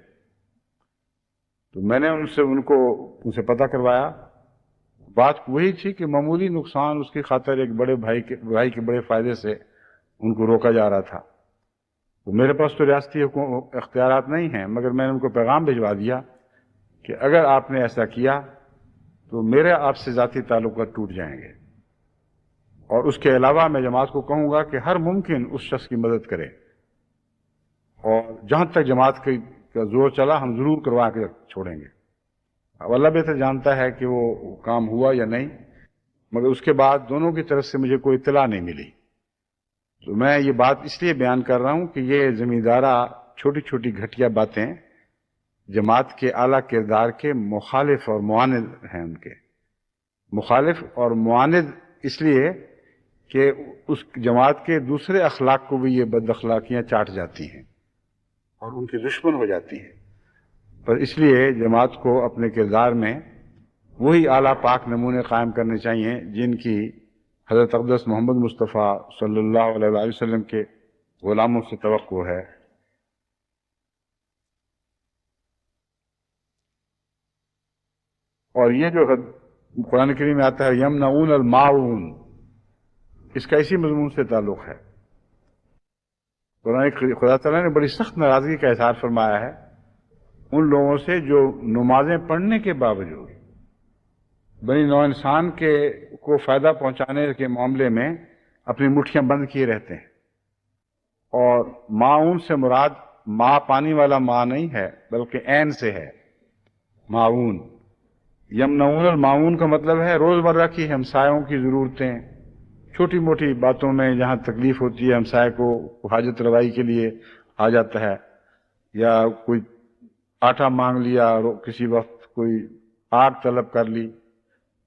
تو میں نے ان سے پتہ کروایا، بات وہی تھی کہ معمولی نقصان اس کی خاطر ایک بڑے بھائی کے بڑے فائدے سے ان کو روکا جا رہا تھا۔ تو میرے پاس تو ریاستی اختیارات نہیں ہیں، مگر میں نے ان کو پیغام بھجوا دیا کہ اگر آپ نے ایسا کیا تو میرے آپ سے ذاتی تعلقات ٹوٹ جائیں گے، اور اس کے علاوہ میں جماعت کو کہوں گا کہ ہر ممکن اس شخص کی مدد کرے، اور جہاں تک جماعت کا زور چلا ہم ضرور کروا کے چھوڑیں گے۔ اب اللہ بہتر جانتا ہے کہ وہ کام ہوا یا نہیں، مگر اس کے بعد دونوں کی طرف سے مجھے کوئی اطلاع نہیں ملی۔ تو میں یہ بات اس لیے بیان کر رہا ہوں کہ یہ زمیندارہ چھوٹی چھوٹی گھٹیا باتیں جماعت کے اعلیٰ کردار کے مخالف اور معاند ہیں، ان کے مخالف اور معاند اس لیے کہ اس جماعت کے دوسرے اخلاق کو بھی یہ بد اخلاقیاں چاٹ جاتی ہیں اور ان کی دشمن ہو جاتی ہیں۔ پر اس لیے جماعت کو اپنے کردار میں وہی اعلیٰ پاک نمونے قائم کرنے چاہیے جن کی حضرت اقدس محمد مصطفیٰ صلی اللہ علیہ وآلہ وسلم کے غلاموں سے توقع ہے۔ اور یہ جو قرآن کریم میں آتا ہے یمنعون الماعون، اس کا اسی مضمون سے تعلق ہے۔ خدا تعالیٰ نے بڑی سخت ناراضگی کا اظہار فرمایا ہے ان لوگوں سے جو نمازیں پڑھنے کے باوجود بنی نوع انسان کو فائدہ پہنچانے کے معاملے میں اپنی مٹھیاں بند کیے رہتے ہیں۔ اور معاون سے مراد ماں پانی والا ماں نہیں ہے بلکہ عین سے ہے، معاون۔ یمنعون الماعون کا مطلب ہے روزمرہ کی ہمسایوں کی ضرورتیں، چھوٹی موٹی باتوں میں جہاں تکلیف ہوتی ہے ہمسائے کو حاجت روائی کے لیے آ جاتا ہے، یا کوئی آٹا مانگ لیا، کسی وقت کوئی آگ طلب کر لی،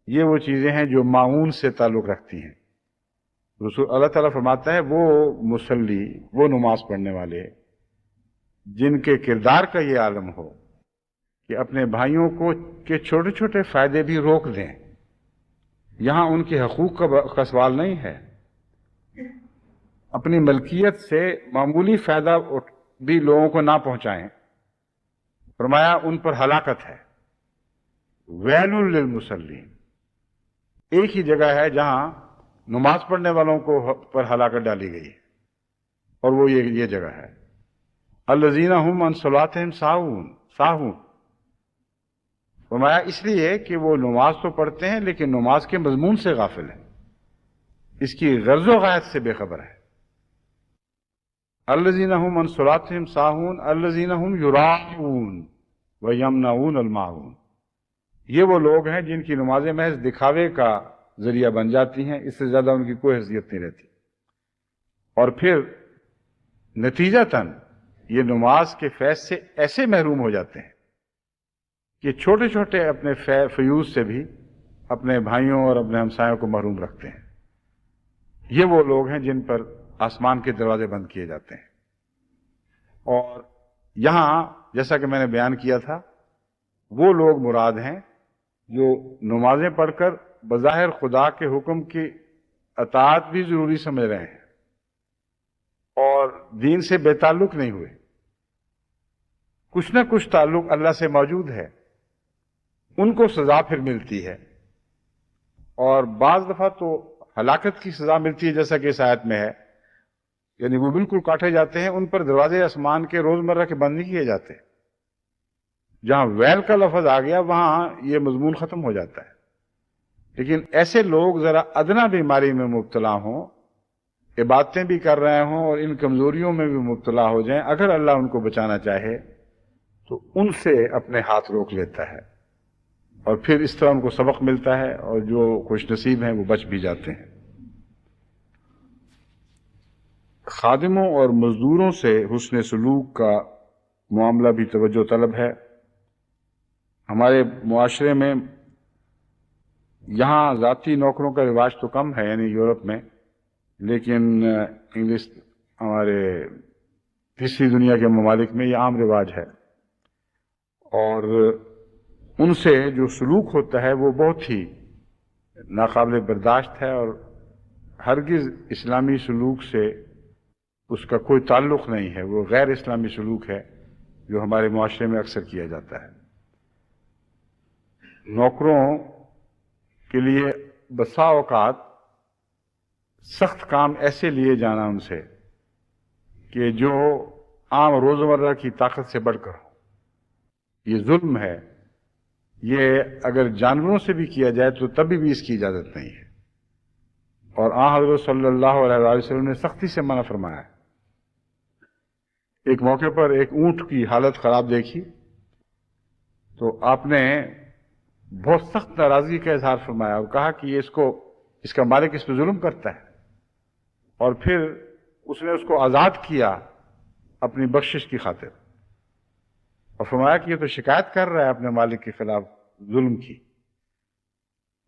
یہ وہ چیزیں ہیں جو معاون سے تعلق رکھتی ہیں۔ اللہ تعالیٰ فرماتا ہے وہ مصلی، وہ نماز پڑھنے والے جن کے کردار کا یہ عالم ہو کہ اپنے بھائیوں کے چھوٹے چھوٹے فائدے بھی روک دیں، یہاں ان کے حقوق کا سوال نہیں ہے، اپنی ملکیت سے معمولی فائدہ بھی لوگوں کو نہ پہنچائیں، فرمایا ان پر ہلاکت ہے۔ ویل للمصلین، ایک ہی جگہ ہے جہاں نماز پڑھنے والوں کو پر ہلاکت ڈالی گئی، اور وہ یہ جگہ ہے الذین هم عن صلاتهم ساہون۔ فرمایا اس لیے کہ وہ نماز تو پڑھتے ہیں لیکن نماز کے مضمون سے غافل ہیں، اس کی غرض و غایت سے بے خبر ہے۔ الذین هم عن صلاتهم ساہون الذین هم یراؤون ویمنعون الماعون، یہ وہ لوگ ہیں جن کی نمازیں محض دکھاوے کا ذریعہ بن جاتی ہیں، اس سے زیادہ ان کی کوئی حیثیت نہیں رہتی، اور پھر نتیجتاً یہ نماز کے فیض سے ایسے محروم ہو جاتے ہیں کہ چھوٹے چھوٹے اپنے فیوز سے بھی اپنے بھائیوں اور اپنے ہمسایوں کو محروم رکھتے ہیں۔ یہ وہ لوگ ہیں جن پر آسمان کے دروازے بند کیے جاتے ہیں۔ اور یہاں جیسا کہ میں نے بیان کیا تھا، وہ لوگ مراد ہیں جو نمازیں پڑھ کر بظاہر خدا کے حکم کی اطاعت بھی ضروری سمجھ رہے ہیں اور دین سے بے تعلق نہیں ہوئے، کچھ نہ کچھ تعلق اللہ سے موجود ہے، ان کو سزا پھر ملتی ہے، اور بعض دفعہ تو ہلاکت کی سزا ملتی ہے، جیسا کہ اس آیت میں ہے، یعنی وہ بالکل کاٹے جاتے ہیں، ان پر دروازے آسمان کے روزمرہ کے بند نہیں کیے جاتے۔ جہاں ویل کا لفظ آ گیا وہاں یہ مضمون ختم ہو جاتا ہے۔ لیکن ایسے لوگ ذرا ادنا بیماری میں مبتلا ہوں، عبادتیں بھی کر رہے ہوں اور ان کمزوریوں میں بھی مبتلا ہو جائیں، اگر اللہ ان کو بچانا چاہے تو ان سے اپنے ہاتھ روک لیتا ہے، اور پھر اس طرح ان کو سبق ملتا ہے، اور جو خوش نصیب ہیں وہ بچ بھی جاتے ہیں۔ خادموں اور مزدوروں سے حسن سلوک کا معاملہ بھی توجہ طلب ہے۔ ہمارے معاشرے میں یہاں ذاتی نوکروں کا رواج تو کم ہے، یعنی یورپ میں، لیکن انگلش ہمارے تیسری دنیا کے ممالک میں یہ عام رواج ہے، اور ان سے جو سلوک ہوتا ہے وہ بہت ہی ناقابل برداشت ہے، اور ہرگز اسلامی سلوک سے اس کا کوئی تعلق نہیں ہے، وہ غیر اسلامی سلوک ہے جو ہمارے معاشرے میں اکثر کیا جاتا ہے۔ نوکروں کے لیے بسا اوقات سخت کام ایسے لیے جانا ان سے کہ جو عام روزمرہ کی طاقت سے بڑھ کر ہو، یہ ظلم ہے۔ یہ اگر جانوروں سے بھی کیا جائے تو تب بھی اس کی اجازت نہیں ہے، اور آن حضرت صلی اللہ علیہ وآلہ وسلم نے سختی سے منع فرمایا ہے۔ ایک موقع پر ایک اونٹ کی حالت خراب دیکھی تو آپ نے بہت سخت ناراضگی کا اظہار فرمایا اور کہا کہ اس کا مالک اس پہ ظلم کرتا ہے، اور پھر اس نے اس کو آزاد کیا اپنی بخشش کی خاطر، اور فرمایا کہ یہ تو شکایت کر رہا ہے اپنے مالک کے خلاف ظلم کی۔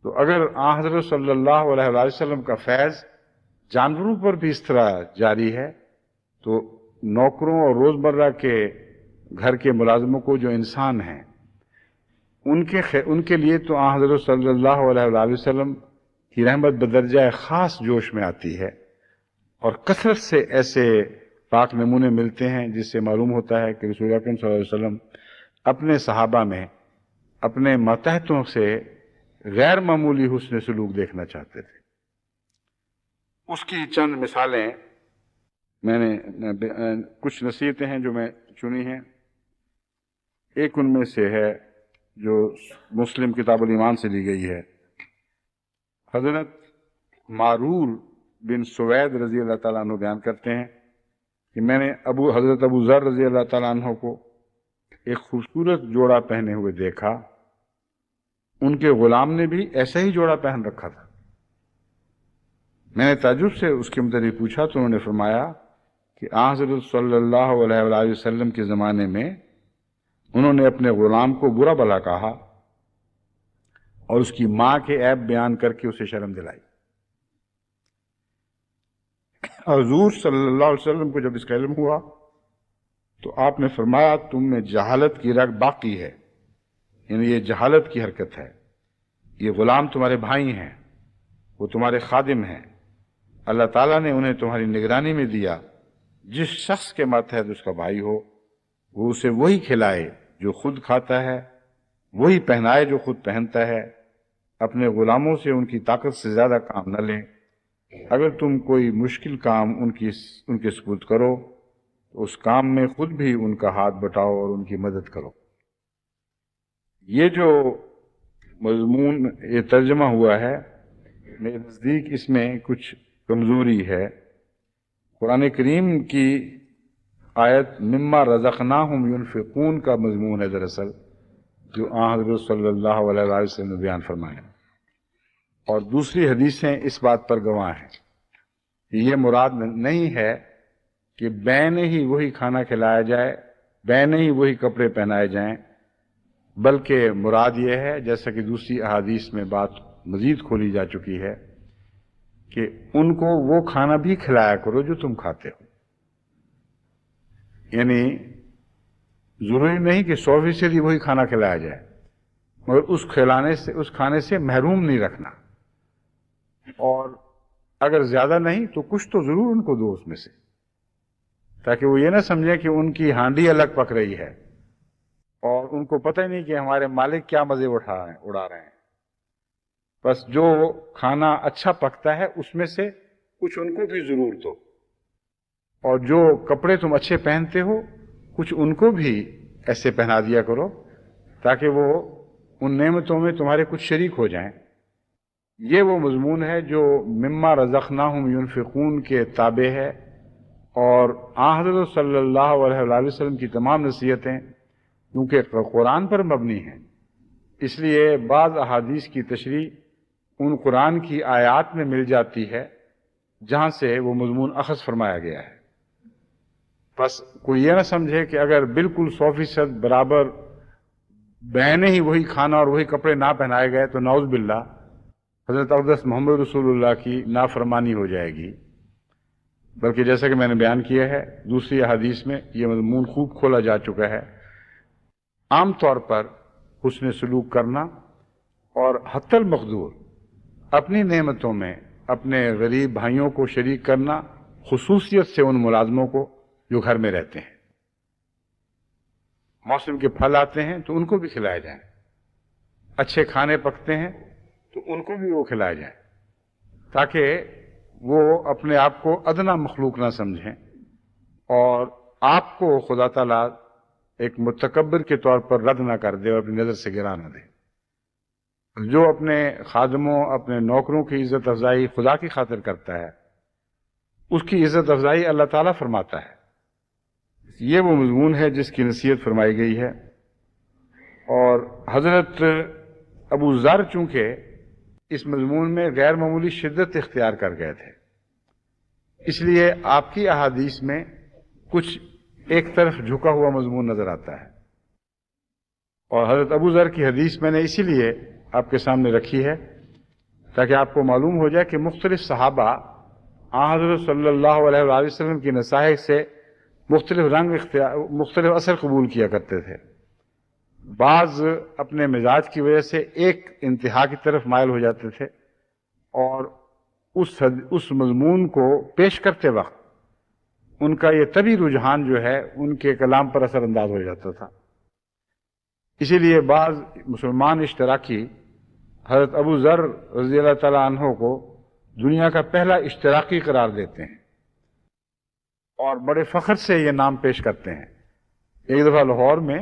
تو اگر آن حضرت صلی اللہ علیہ وآلہ وسلم کا فیض جانوروں پر بھی اس طرح جاری ہے تو نوکروں اور روزمرہ کے گھر کے ملازموں کو جو انسان ہیں ان کے لیے تو آن حضرت صلی اللہ علیہ وآلہ وسلم کی رحمت بدرجہ خاص جوش میں آتی ہے، اور کثرت سے ایسے پاک نمونے ملتے ہیں جس سے معلوم ہوتا ہے کہ رسول اکرم صلی اللہ علیہ وسلم اپنے صحابہ میں اپنے ماتحتوں سے غیر معمولی حسن سلوک دیکھنا چاہتے تھے۔ اس کی چند مثالیں میں نے کچھ نصیحتیں ہیں جو میں چنی ہیں۔ ایک ان میں سے ہے جو مسلم کتاب الایمان سے لی گئی ہے۔ حضرت معرور بن سوید رضی اللہ تعالیٰ عنہ بیان کرتے ہیں کہ میں نے حضرت ابو ذر رضی اللہ تعالیٰ عنہ کو ایک خوبصورت جوڑا پہنے ہوئے دیکھا، ان کے غلام نے بھی ایسا ہی جوڑا پہن رکھا تھا۔ میں نے تعجب سے اس کے متعلق پوچھا تو انہوں نے فرمایا کہ آن حضرت صلی اللہ علیہ وآلہ وسلم کے زمانے میں انہوں نے اپنے غلام کو برا بھلا کہا اور اس کی ماں کے عیب بیان کر کے اسے شرم دلائی۔ حضور صلی اللہ علیہ وسلم کو جب اس کا علم ہوا تو آپ نے فرمایا تم میں جہالت کی رگ باقی ہے، یعنی یہ جہالت کی حرکت ہے، یہ غلام تمہارے بھائی ہیں، وہ تمہارے خادم ہیں، اللہ تعالیٰ نے انہیں تمہاری نگرانی میں دیا، جس شخص کے ماتحت اس کا بھائی ہو وہ اسے وہی کھلائے جو خود کھاتا ہے، وہی پہنائے جو خود پہنتا ہے، اپنے غلاموں سے ان کی طاقت سے زیادہ کام نہ لیں، اگر تم کوئی مشکل کام ان کے سپرد کرو تو اس کام میں خود بھی ان کا ہاتھ بٹاؤ اور ان کی مدد کرو۔ یہ جو مضمون یہ ترجمہ ہوا ہے میرے نزدیک اس میں کچھ کمزوری ہے۔ قرآن کریم کی آیت مما رزقناہم ینفقون کا مضمون ہے دراصل، جو آن حضرت صلی اللہ علیہ وآلہ وسلم نے بیان فرمایا، اور دوسری حدیثیں اس بات پر گواہ ہیں کہ یہ مراد نہیں ہے کہ بین ہی وہی کھانا کھلایا جائے، بین ہی وہی کپڑے پہنائے جائیں، بلکہ مراد یہ ہے جیسا کہ دوسری احادیث میں بات مزید کھولی جا چکی ہے کہ ان کو وہ کھانا بھی کھلایا کرو جو تم کھاتے ہو، یعنی ضروری نہیں کہ 100% وہی کھانا کھلایا جائے، مگر اس کھانے سے محروم نہیں رکھنا۔ اور اگر زیادہ نہیں تو کچھ تو ضرور ان کو دو اس میں سے، تاکہ وہ یہ نہ سمجھیں کہ ان کی ہانڈی الگ پک رہی ہے اور ان کو پتہ ہی نہیں کہ ہمارے مالک کیا مزے اڑا رہے ہیں۔ بس جو کھانا اچھا پکتا ہے اس میں سے کچھ ان کو بھی ضرور دو، اور جو کپڑے تم اچھے پہنتے ہو کچھ ان کو بھی ایسے پہنا دیا کرو تاکہ وہ ان نعمتوں میں تمہارے کچھ شریک ہو جائیں۔ یہ وہ مضمون ہے جو مما رزقناہم ينفقون کے تابع ہے، اور حضرت صلی اللہ علیہ وآلہ وسلم کی تمام نصیحتیں کیونکہ قرآن پر مبنی ہیں، اس لیے بعض احادیث کی تشریح ان قرآن کی آیات میں مل جاتی ہے جہاں سے وہ مضمون اخذ فرمایا گیا ہے۔ بس کوئی یہ نہ سمجھے کہ اگر بالکل 100% برابر بہنے ہی وہی کھانا اور وہی کپڑے نہ پہنائے گئے تو نعوذ باللہ حضرت اقدس محمد رسول اللہ کی نافرمانی ہو جائے گی، بلکہ جیسا کہ میں نے بیان کیا ہے دوسری احادیث میں یہ مضمون خوب کھولا جا چکا ہے۔ عام طور پر حسن سلوک کرنا اور حتی المقدور اپنی نعمتوں میں اپنے غریب بھائیوں کو شریک کرنا، خصوصیت سے ان ملازموں کو جو گھر میں رہتے ہیں۔ موسم کے پھل آتے ہیں تو ان کو بھی کھلائے جائیں، اچھے کھانے پکتے ہیں تو ان کو بھی وہ کھلائے جائیں، تاکہ وہ اپنے آپ کو ادنا مخلوق نہ سمجھیں اور آپ کو خدا تعالیٰ ایک متکبر کے طور پر رد نہ کر دے اور اپنی نظر سے گرا نہ دے۔ جو اپنے خادموں اپنے نوکروں کی عزت افزائی خدا کی خاطر کرتا ہے اس کی عزت افزائی اللہ تعالیٰ فرماتا ہے۔ یہ وہ مضمون ہے جس کی نصیحت فرمائی گئی ہے، اور حضرت ابو ذر چونکہ اس مضمون میں غیر معمولی شدت اختیار کر گئے تھے، اس لیے آپ کی احادیث میں کچھ ایک طرف جھکا ہوا مضمون نظر آتا ہے، اور حضرت ابو ذر کی حدیث میں نے اسی لیے آپ کے سامنے رکھی ہے تاکہ آپ کو معلوم ہو جائے کہ مختلف صحابہ حضرت صلی اللہ علیہ وآلہ وسلم کی نصائح سے مختلف اثر قبول کیا کرتے تھے۔ بعض اپنے مزاج کی وجہ سے ایک انتہا کی طرف مائل ہو جاتے تھے اور اس مضمون کو پیش کرتے وقت ان کا یہ طبی رجحان جو ہے ان کے کلام پر اثر انداز ہو جاتا تھا۔ اسی لیے بعض مسلمان اشتراکی حضرت ابو ذر رضی اللہ تعالیٰ عنہ کو دنیا کا پہلا اشتراکی قرار دیتے ہیں اور بڑے فخر سے یہ نام پیش کرتے ہیں۔ ایک دفعہ لاہور میں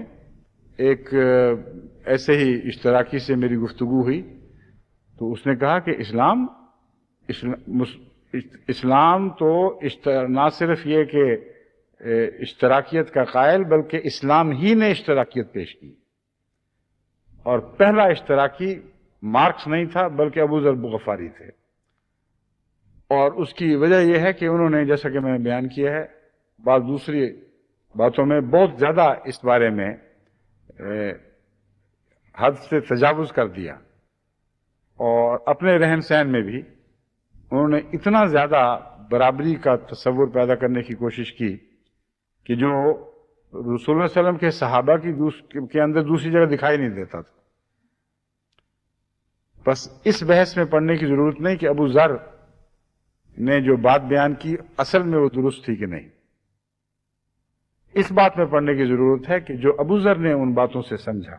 ایک ایسے ہی اشتراکی سے میری گفتگو ہوئی تو اس نے کہا کہ اسلام تو نہ صرف یہ کہ اشتراکیت کا قائل بلکہ اسلام ہی نے اشتراکیت پیش کی، اور پہلا اشتراکی مارکس نہیں تھا بلکہ ابو ذر غفاری تھے، اور اس کی وجہ یہ ہے کہ انہوں نے جیسا کہ میں نے بیان کیا ہے بعض دوسری باتوں میں بہت زیادہ اس بارے میں حد سے تجاوز کر دیا، اور اپنے رہن سہن میں بھی انہوں نے اتنا زیادہ برابری کا تصور پیدا کرنے کی کوشش کی کہ جو رسول اللہ صلی اللہ علیہ وسلم کے صحابہ کے اندر دوسری جگہ دکھائی نہیں دیتا تھا۔ بس اس بحث میں پڑھنے کی ضرورت نہیں کہ ابو ذر نے جو بات بیان کی اصل میں وہ درست تھی کہ نہیں، اس بات میں پڑھنے کی ضرورت ہے کہ جو ابو ذر نے ان باتوں سے سمجھا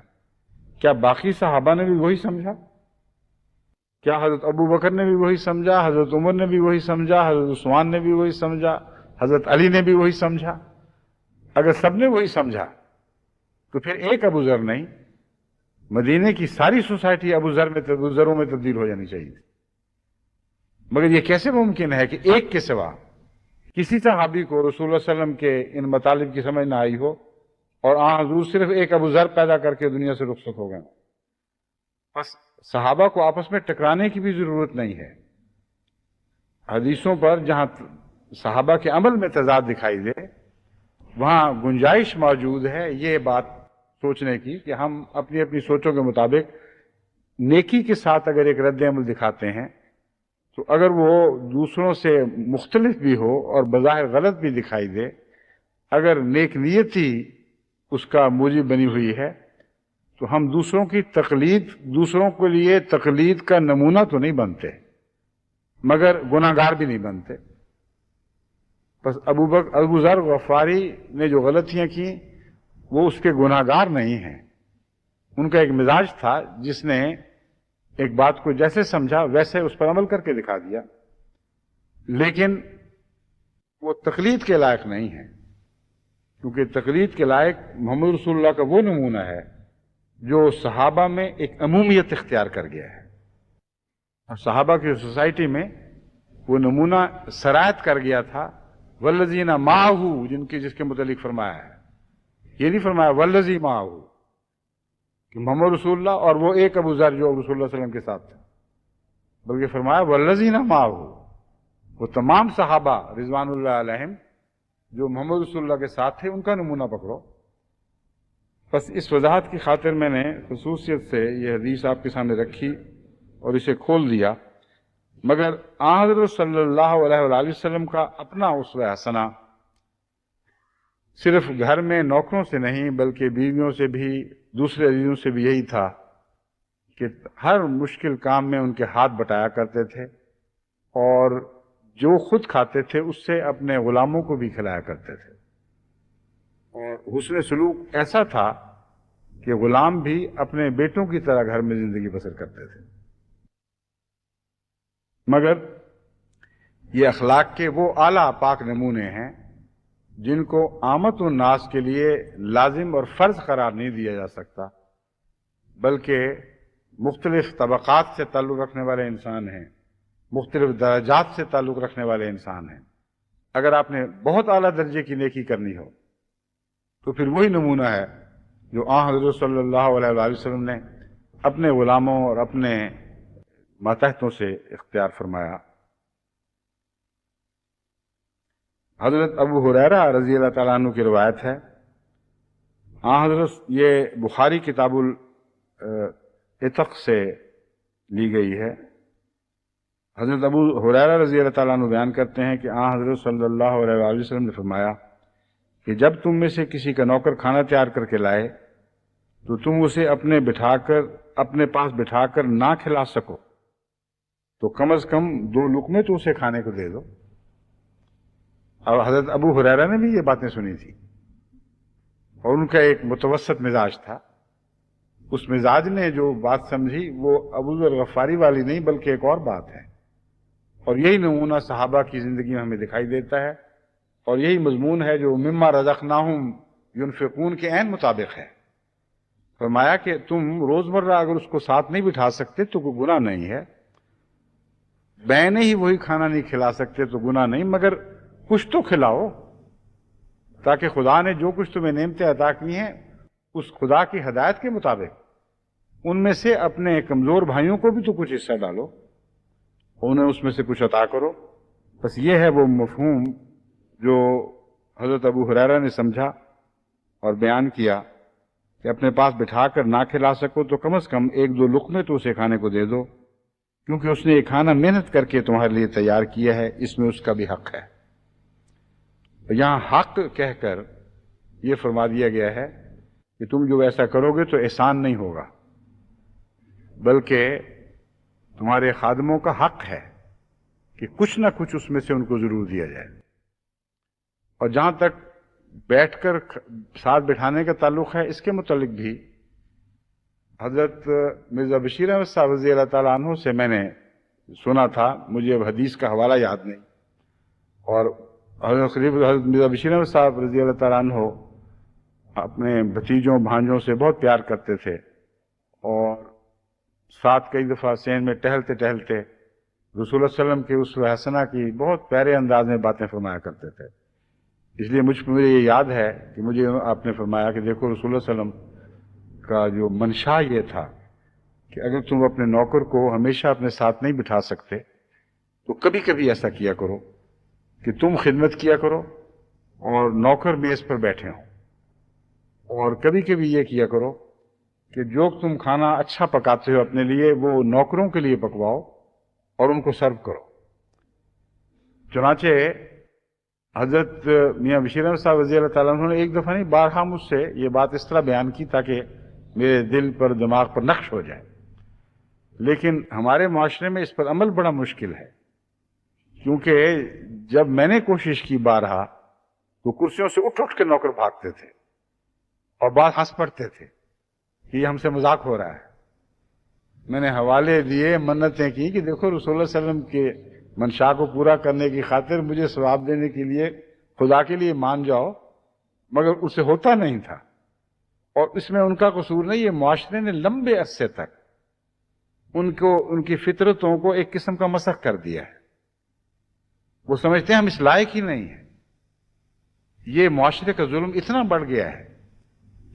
کیا باقی صحابہ نے بھی وہی سمجھا؟ کیا حضرت ابو بکر نے بھی وہی سمجھا، حضرت عمر نے بھی وہی سمجھا، حضرت عثمان نے بھی وہی سمجھا، حضرت علی نے بھی وہی سمجھا؟ اگر سب نے وہی سمجھا تو پھر ایک ابو ذر نہیں، مدینے کی ساری سوسائٹی ابو ذروں میں تبدیل ہو جانی چاہیے۔ مگر یہ کیسے ممکن ہے کہ ایک کے سوا کسی صحابی کو رسول اللہ صلی اللہ علیہ وسلم کے ان مطالب کی سمجھ نہ آئی ہو اور حضور صرف ایک ابو ذر پیدا کر کے دنیا سے رخصت ہو گئے؟ بس صحابہ کو آپس میں ٹکرانے کی بھی ضرورت نہیں ہے۔ حدیثوں پر جہاں صحابہ کے عمل میں تضاد دکھائی دے وہاں گنجائش موجود ہے یہ بات سوچنے کی کہ ہم اپنی اپنی سوچوں کے مطابق نیکی کے ساتھ اگر ایک رد عمل دکھاتے ہیں تو اگر وہ دوسروں سے مختلف بھی ہو اور بظاہر غلط بھی دکھائی دے، اگر نیک نیتی اس کا موجب بنی ہوئی ہے تو ہم دوسروں کے لیے تقلید کا نمونہ تو نہیں بنتے، مگر گناہ گار بھی نہیں بنتے. بس ابو ذر غفاری نے جو غلطیاں کی وہ اس کے گناہ گار نہیں ہیں. ان کا ایک مزاج تھا جس نے ایک بات کو جیسے سمجھا ویسے اس پر عمل کر کے دکھا دیا، لیکن وہ تقلید کے لائق نہیں ہے، کیونکہ تقلید کے لائق محمد رسول اللہ کا وہ نمونہ ہے جو صحابہ میں ایک عمومیت اختیار کر گیا ہے. اور صحابہ کی سوسائٹی میں وہ نمونہ سرایت کر گیا تھا. والذین معہ جس کے متعلق فرمایا ہے، یہ نہیں فرمایا والذی معہ کہ محمد رسول اللہ اور وہ ایک ابو ذر جو رسول اللہ صلی اللہ علیہ وسلم کے ساتھ تھا، بلکہ فرمایا والذین معہ، وہ تمام صحابہ رضوان اللہ علیہم جو محمد رسول اللہ کے ساتھ تھے ان کا نمونہ پکڑو. بس اس وضاحت کی خاطر میں نے خصوصیت سے یہ حدیث آپ کے سامنے رکھی اور اسے کھول دیا. مگر آن حضرت صلی اللہ علیہ وآلہ وسلم کا اپنا اسوہ حسنہ صرف گھر میں نوکروں سے نہیں بلکہ بیویوں سے بھی، دوسرے عزیزوں سے بھی یہی تھا کہ ہر مشکل کام میں ان کے ہاتھ بٹایا کرتے تھے، اور جو خود کھاتے تھے اس سے اپنے غلاموں کو بھی کھلایا کرتے تھے. اور حسن سلوک ایسا تھا کہ غلام بھی اپنے بیٹوں کی طرح گھر میں زندگی بسر کرتے تھے. مگر یہ اخلاق کے وہ اعلیٰ پاک نمونے ہیں جن کو عامت الناس کے لیے لازم اور فرض قرار نہیں دیا جا سکتا، بلکہ مختلف طبقات سے تعلق رکھنے والے انسان ہیں، مختلف درجات سے تعلق رکھنے والے انسان ہیں. اگر آپ نے بہت اعلیٰ درجے کی نیکی کرنی ہو تو پھر وہی نمونہ ہے جو آن حضرت صلی اللہ علیہ وآلہ وسلم نے اپنے غلاموں اور اپنے ماتحتوں سے اختیار فرمایا. حضرت ابو ہریرہ رضی اللہ تعالیٰ عنہ کی روایت ہے، آن حضرت یہ بخاری کتاب العتق سے لی گئی ہے. حضرت ابو ہریرہ رضی اللہ تعالیٰ عنہ بیان کرتے ہیں کہ آن حضرت صلی اللہ علیہ وآلہ وسلم نے فرمایا کہ جب تم میں سے کسی کا نوکر کھانا تیار کر کے لائے تو تم اسے اپنے پاس بٹھا کر نہ کھلا سکو تو کم از کم 2 لقمے تو اسے کھانے کو دے دو. اور حضرت ابو ہریرہ نے بھی یہ باتیں سنی تھی اور ان کا ایک متوسط مزاج تھا. اس مزاج نے جو بات سمجھی وہ ابو ذر غفاری والی نہیں بلکہ ایک اور بات ہے، اور یہی نمونہ صحابہ کی زندگی میں ہمیں دکھائی دیتا ہے، اور یہی مضمون ہے جو مما رزقناہم ينفقون کے عین مطابق ہے. فرمایا کہ تم روزمرہ اگر اس کو ساتھ نہیں بٹھا سکتے تو کوئی گناہ نہیں ہے، بینے ہی وہی کھانا نہیں کھلا سکتے تو گناہ نہیں، مگر کچھ تو کھلاؤ تاکہ خدا نے جو کچھ تمہیں نعمتیں عطا کی ہیں اس خدا کی ہدایت کے مطابق ان میں سے اپنے کمزور بھائیوں کو بھی تو کچھ حصہ ڈالو، انہیں اس میں سے کچھ عطا کرو. بس یہ ہے وہ مفہوم جو حضرت ابو ہریرہ نے سمجھا اور بیان کیا کہ اپنے پاس بٹھا کر نہ کھلا سکو تو کم از کم 1-2 لقمے تو اسے کھانے کو دے دو، کیونکہ اس نے یہ کھانا محنت کر کے تمہارے لیے تیار کیا ہے، اس میں اس کا بھی حق ہے. یہاں حق کہہ کر یہ فرما دیا گیا ہے کہ تم جو ایسا کرو گے تو احسان نہیں ہوگا، بلکہ تمہارے خادموں کا حق ہے کہ کچھ نہ کچھ اس میں سے ان کو ضرور دیا جائے. اور جہاں تک بیٹھ کر ساتھ بٹھانے کا تعلق ہے، اس کے متعلق بھی حضرت مرزا بشیر احمد صاحب رضی اللہ تعالیٰ عنہ سے میں نے سنا تھا، مجھے اب حدیث کا حوالہ یاد نہیں، اور حضرت مرزا بشیر احمد صاحب رضی اللہ تعالیٰ عنہ اپنے بھتیجوں بھانجوں سے بہت پیار کرتے تھے، اور ساتھ کئی دفعہ سین میں ٹہلتے ٹہلتے رسول اللہ صلی اللہ علیہ وسلم کے اسوہ حسنہ کی بہت پیارے انداز میں باتیں فرمایا کرتے تھے. اس لیے مجھے یہ یاد ہے کہ مجھے آپ نے فرمایا کہ دیکھو رسول اللہ صلی اللہ علیہ وسلم کا جو منشا یہ تھا کہ اگر تم اپنے نوکر کو ہمیشہ اپنے ساتھ نہیں بٹھا سکتے تو کبھی کبھی ایسا کیا کرو کہ تم خدمت کیا کرو اور نوکر میز پر بیٹھے ہوں، اور کبھی کبھی یہ کیا کرو کہ جو تم کھانا اچھا پکاتے ہو اپنے لیے وہ نوکروں کے لیے پکواؤ اور ان کو سرو کرو. چنانچہ حضرت میاں بشیر احمد صاحب رضی اللہ تعالیٰ عنہ نے ایک دفعہ نہیں بارہا مجھ سے یہ بات اس طرح بیان کی تاکہ میرے دل پر دماغ پر نقش ہو جائے، لیکن ہمارے معاشرے میں اس پر عمل بڑا مشکل ہے. کیونکہ جب میں نے کوشش کی بارہا تو کرسیوں سے اٹھ اٹھ کے نوکر بھاگتے تھے اور بعض ہنس پڑتے تھے کہ یہ ہم سے مذاق ہو رہا ہے. میں نے حوالے دیے، منتیں کی کہ دیکھو رسول اللہ صلی اللہ علیہ وسلم کے منشا کو پورا کرنے کی خاطر مجھے ثواب دینے کے لیے خدا کے لیے مان جاؤ، مگر اسے ہوتا نہیں تھا. اور اس میں ان کا قصور نہیں، یہ معاشرے نے لمبے عرصے تک ان کی فطرتوں کو ایک قسم کا مسخ کر دیا ہے. وہ سمجھتے ہیں ہم اس لائق ہی نہیں ہیں. یہ معاشرے کا ظلم اتنا بڑھ گیا ہے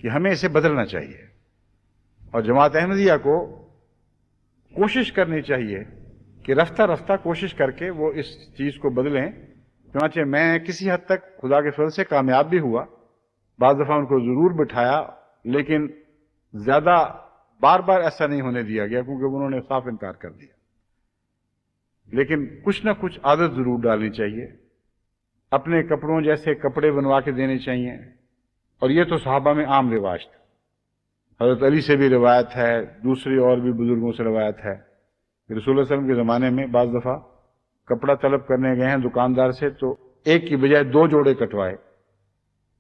کہ ہمیں اسے بدلنا چاہیے، اور جماعت احمدیہ کو کوشش کرنی چاہیے کہ رفتہ رفتہ کوشش کر کے وہ اس چیز کو بدلیں. چنانچہ میں کسی حد تک خدا کے فضل سے کامیاب بھی ہوا، بعض دفعہ ان کو ضرور بٹھایا، لیکن زیادہ بار بار ایسا نہیں ہونے دیا گیا کیونکہ انہوں نے صاف انکار کر دیا. لیکن کچھ نہ کچھ عادت ضرور ڈالنی چاہیے. اپنے کپڑوں جیسے کپڑے بنوا کے دینے چاہیے، اور یہ تو صحابہ میں عام رواج تھا. حضرت علی سے بھی روایت ہے، دوسری اور بھی بزرگوں سے روایت ہے کہ رسول اللہ صلی اللہ علیہ وسلم کے زمانے میں بعض دفعہ کپڑا طلب کرنے گئے ہیں دکاندار سے تو ایک کی بجائے 2 جوڑے کٹوائے.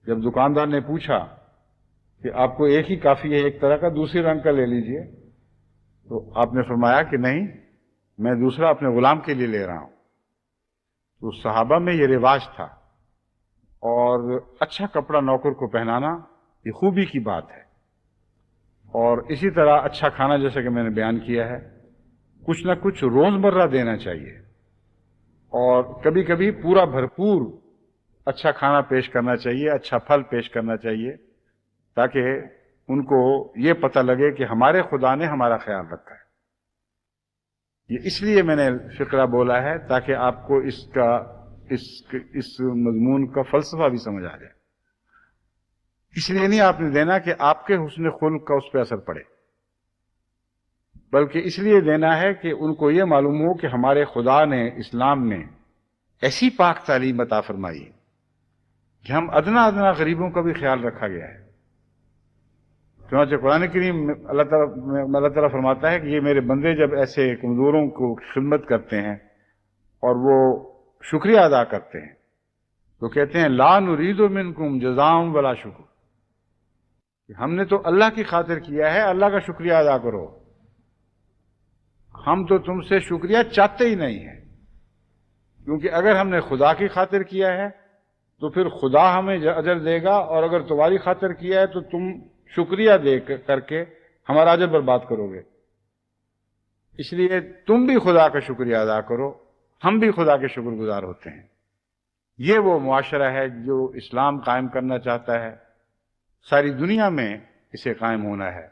جب دکاندار نے پوچھا کہ آپ کو ایک ہی کافی ہے، ایک طرح کا دوسری رنگ کا لے لیجئے، تو آپ نے فرمایا کہ نہیں، میں دوسرا اپنے غلام کے لیے لے رہا ہوں. تو صحابہ میں یہ رواج تھا. اور اچھا کپڑا نوکر کو پہنانا یہ خوبی کی بات ہے. اور اسی طرح اچھا کھانا جیسا کہ میں نے بیان کیا ہے، کچھ نہ کچھ روزمرہ دینا چاہیے، اور کبھی کبھی پورا بھرپور اچھا کھانا پیش کرنا چاہیے، اچھا پھل پیش کرنا چاہیے، تاکہ ان کو یہ پتہ لگے کہ ہمارے خدا نے ہمارا خیال رکھا ہے. یہ اس لیے میں نے فقرہ بولا ہے تاکہ آپ کو اس مضمون کا فلسفہ بھی سمجھ آ جائے. اس لیے نہیں آپ نے دینا کہ آپ کے حسن خلق کا اس پہ اثر پڑے، بلکہ اس لیے دینا ہے کہ ان کو یہ معلوم ہو کہ ہمارے خدا نے اسلام میں ایسی پاک تعلیم عطا فرمائی کہ ہم ادنا ادنا غریبوں کا بھی خیال رکھا گیا ہے. چنانچہ قرآن کریم اللہ تعالیٰ فرماتا ہے کہ یہ میرے بندے جب ایسے کمزوروں کو خدمت کرتے ہیں اور وہ شکریہ ادا کرتے ہیں تو کہتے ہیں لا نرید منکم جزاء ولا شکر، ہم نے تو اللہ کی خاطر کیا ہے، اللہ کا شکریہ ادا کرو. ہم تو تم سے شکریہ چاہتے ہی نہیں ہیں، کیونکہ اگر ہم نے خدا کی خاطر کیا ہے تو پھر خدا ہمیں اجر دے گا، اور اگر تمہاری خاطر کیا ہے تو تم شکریہ دے کر کے ہمارا اجر برباد کرو گے. اس لیے تم بھی خدا کا شکریہ ادا کرو، ہم بھی خدا کے شکر گزار ہوتے ہیں. یہ وہ معاشرہ ہے جو اسلام قائم کرنا چاہتا ہے، ساری دنیا میں اسے قائم ہونا ہے،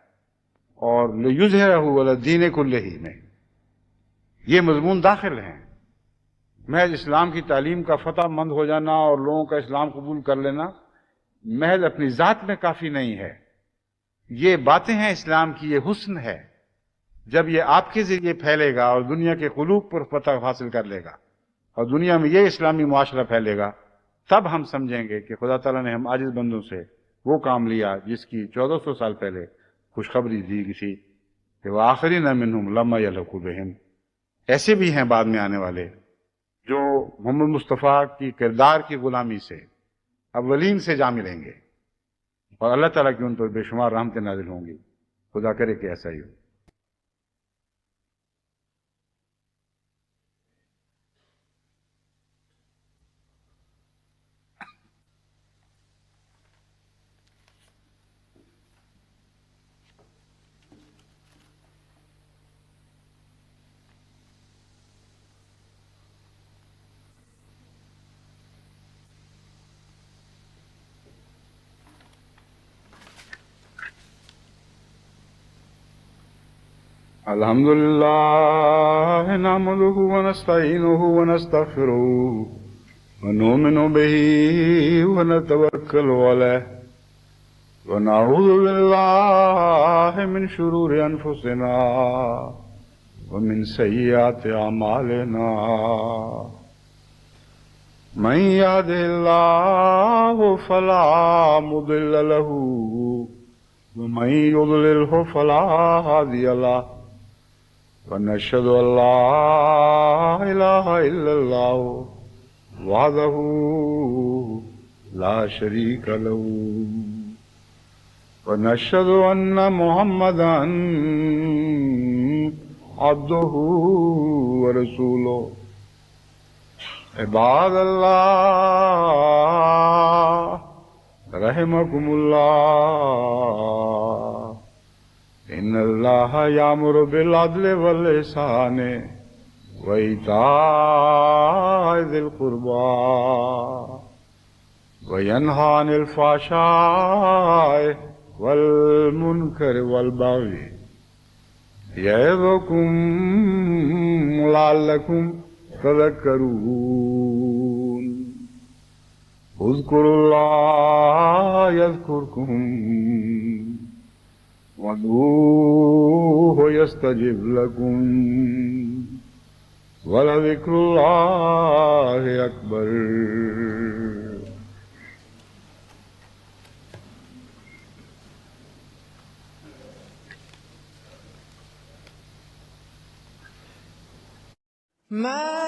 اور لِیُظْہِرَهُ عَلَى الدِّینِ کُلِّهِ میں یہ مضمون داخل ہیں. محض اسلام کی تعلیم کا فتح مند ہو جانا اور لوگوں کا اسلام قبول کر لینا محض اپنی ذات میں کافی نہیں ہے. یہ باتیں ہیں اسلام کی، یہ حسن ہے. جب یہ آپ کے ذریعے پھیلے گا اور دنیا کے قلوب پر فتح حاصل کر لے گا اور دنیا میں یہ اسلامی معاشرہ پھیلے گا، تب ہم سمجھیں گے کہ خدا تعالیٰ نے ہم عاجز بندوں سے وہ کام لیا جس کی 1400 سال پہلے خوشخبری دی گئی تھی کہ وَآخَرِينَ مِنْهُمْ لَمَّا يَلْحَقُوا بِهِمْ. ایسے بھی ہیں بعد میں آنے والے جو محمد مصطفیٰ کی کردار کی غلامی سے اولین سے جا ملیں گے، اور اللہ تعالیٰ کی ان پر بے شمار رحمتیں نازل ہوں گی. خدا کرے کہ ایسا ہی ہو. الحمد لله نحمده ونستعينه ونستغفره ونؤمن به ونتوكل عليه ونعوذ بالله من شرور أنفسنا ومن سيئات أعمالنا. من يهده الله فلا مضل له ومن يضلله فلا هادي له ونشهد أن لا إله إلا الله وحده لا شريك له ونشهد أن محمدا عبده ورسوله عباد الله رحمكم الله إن الله يأمر بالعدل والإحسان وإيتاء ذي القربى وينهى عن الفحشاء والمنكر والبغي يعظكم لعلكم تذكرون اذكروا الله يذكركم وادعوه يستجب لكم ولذكر الله أكبر. ما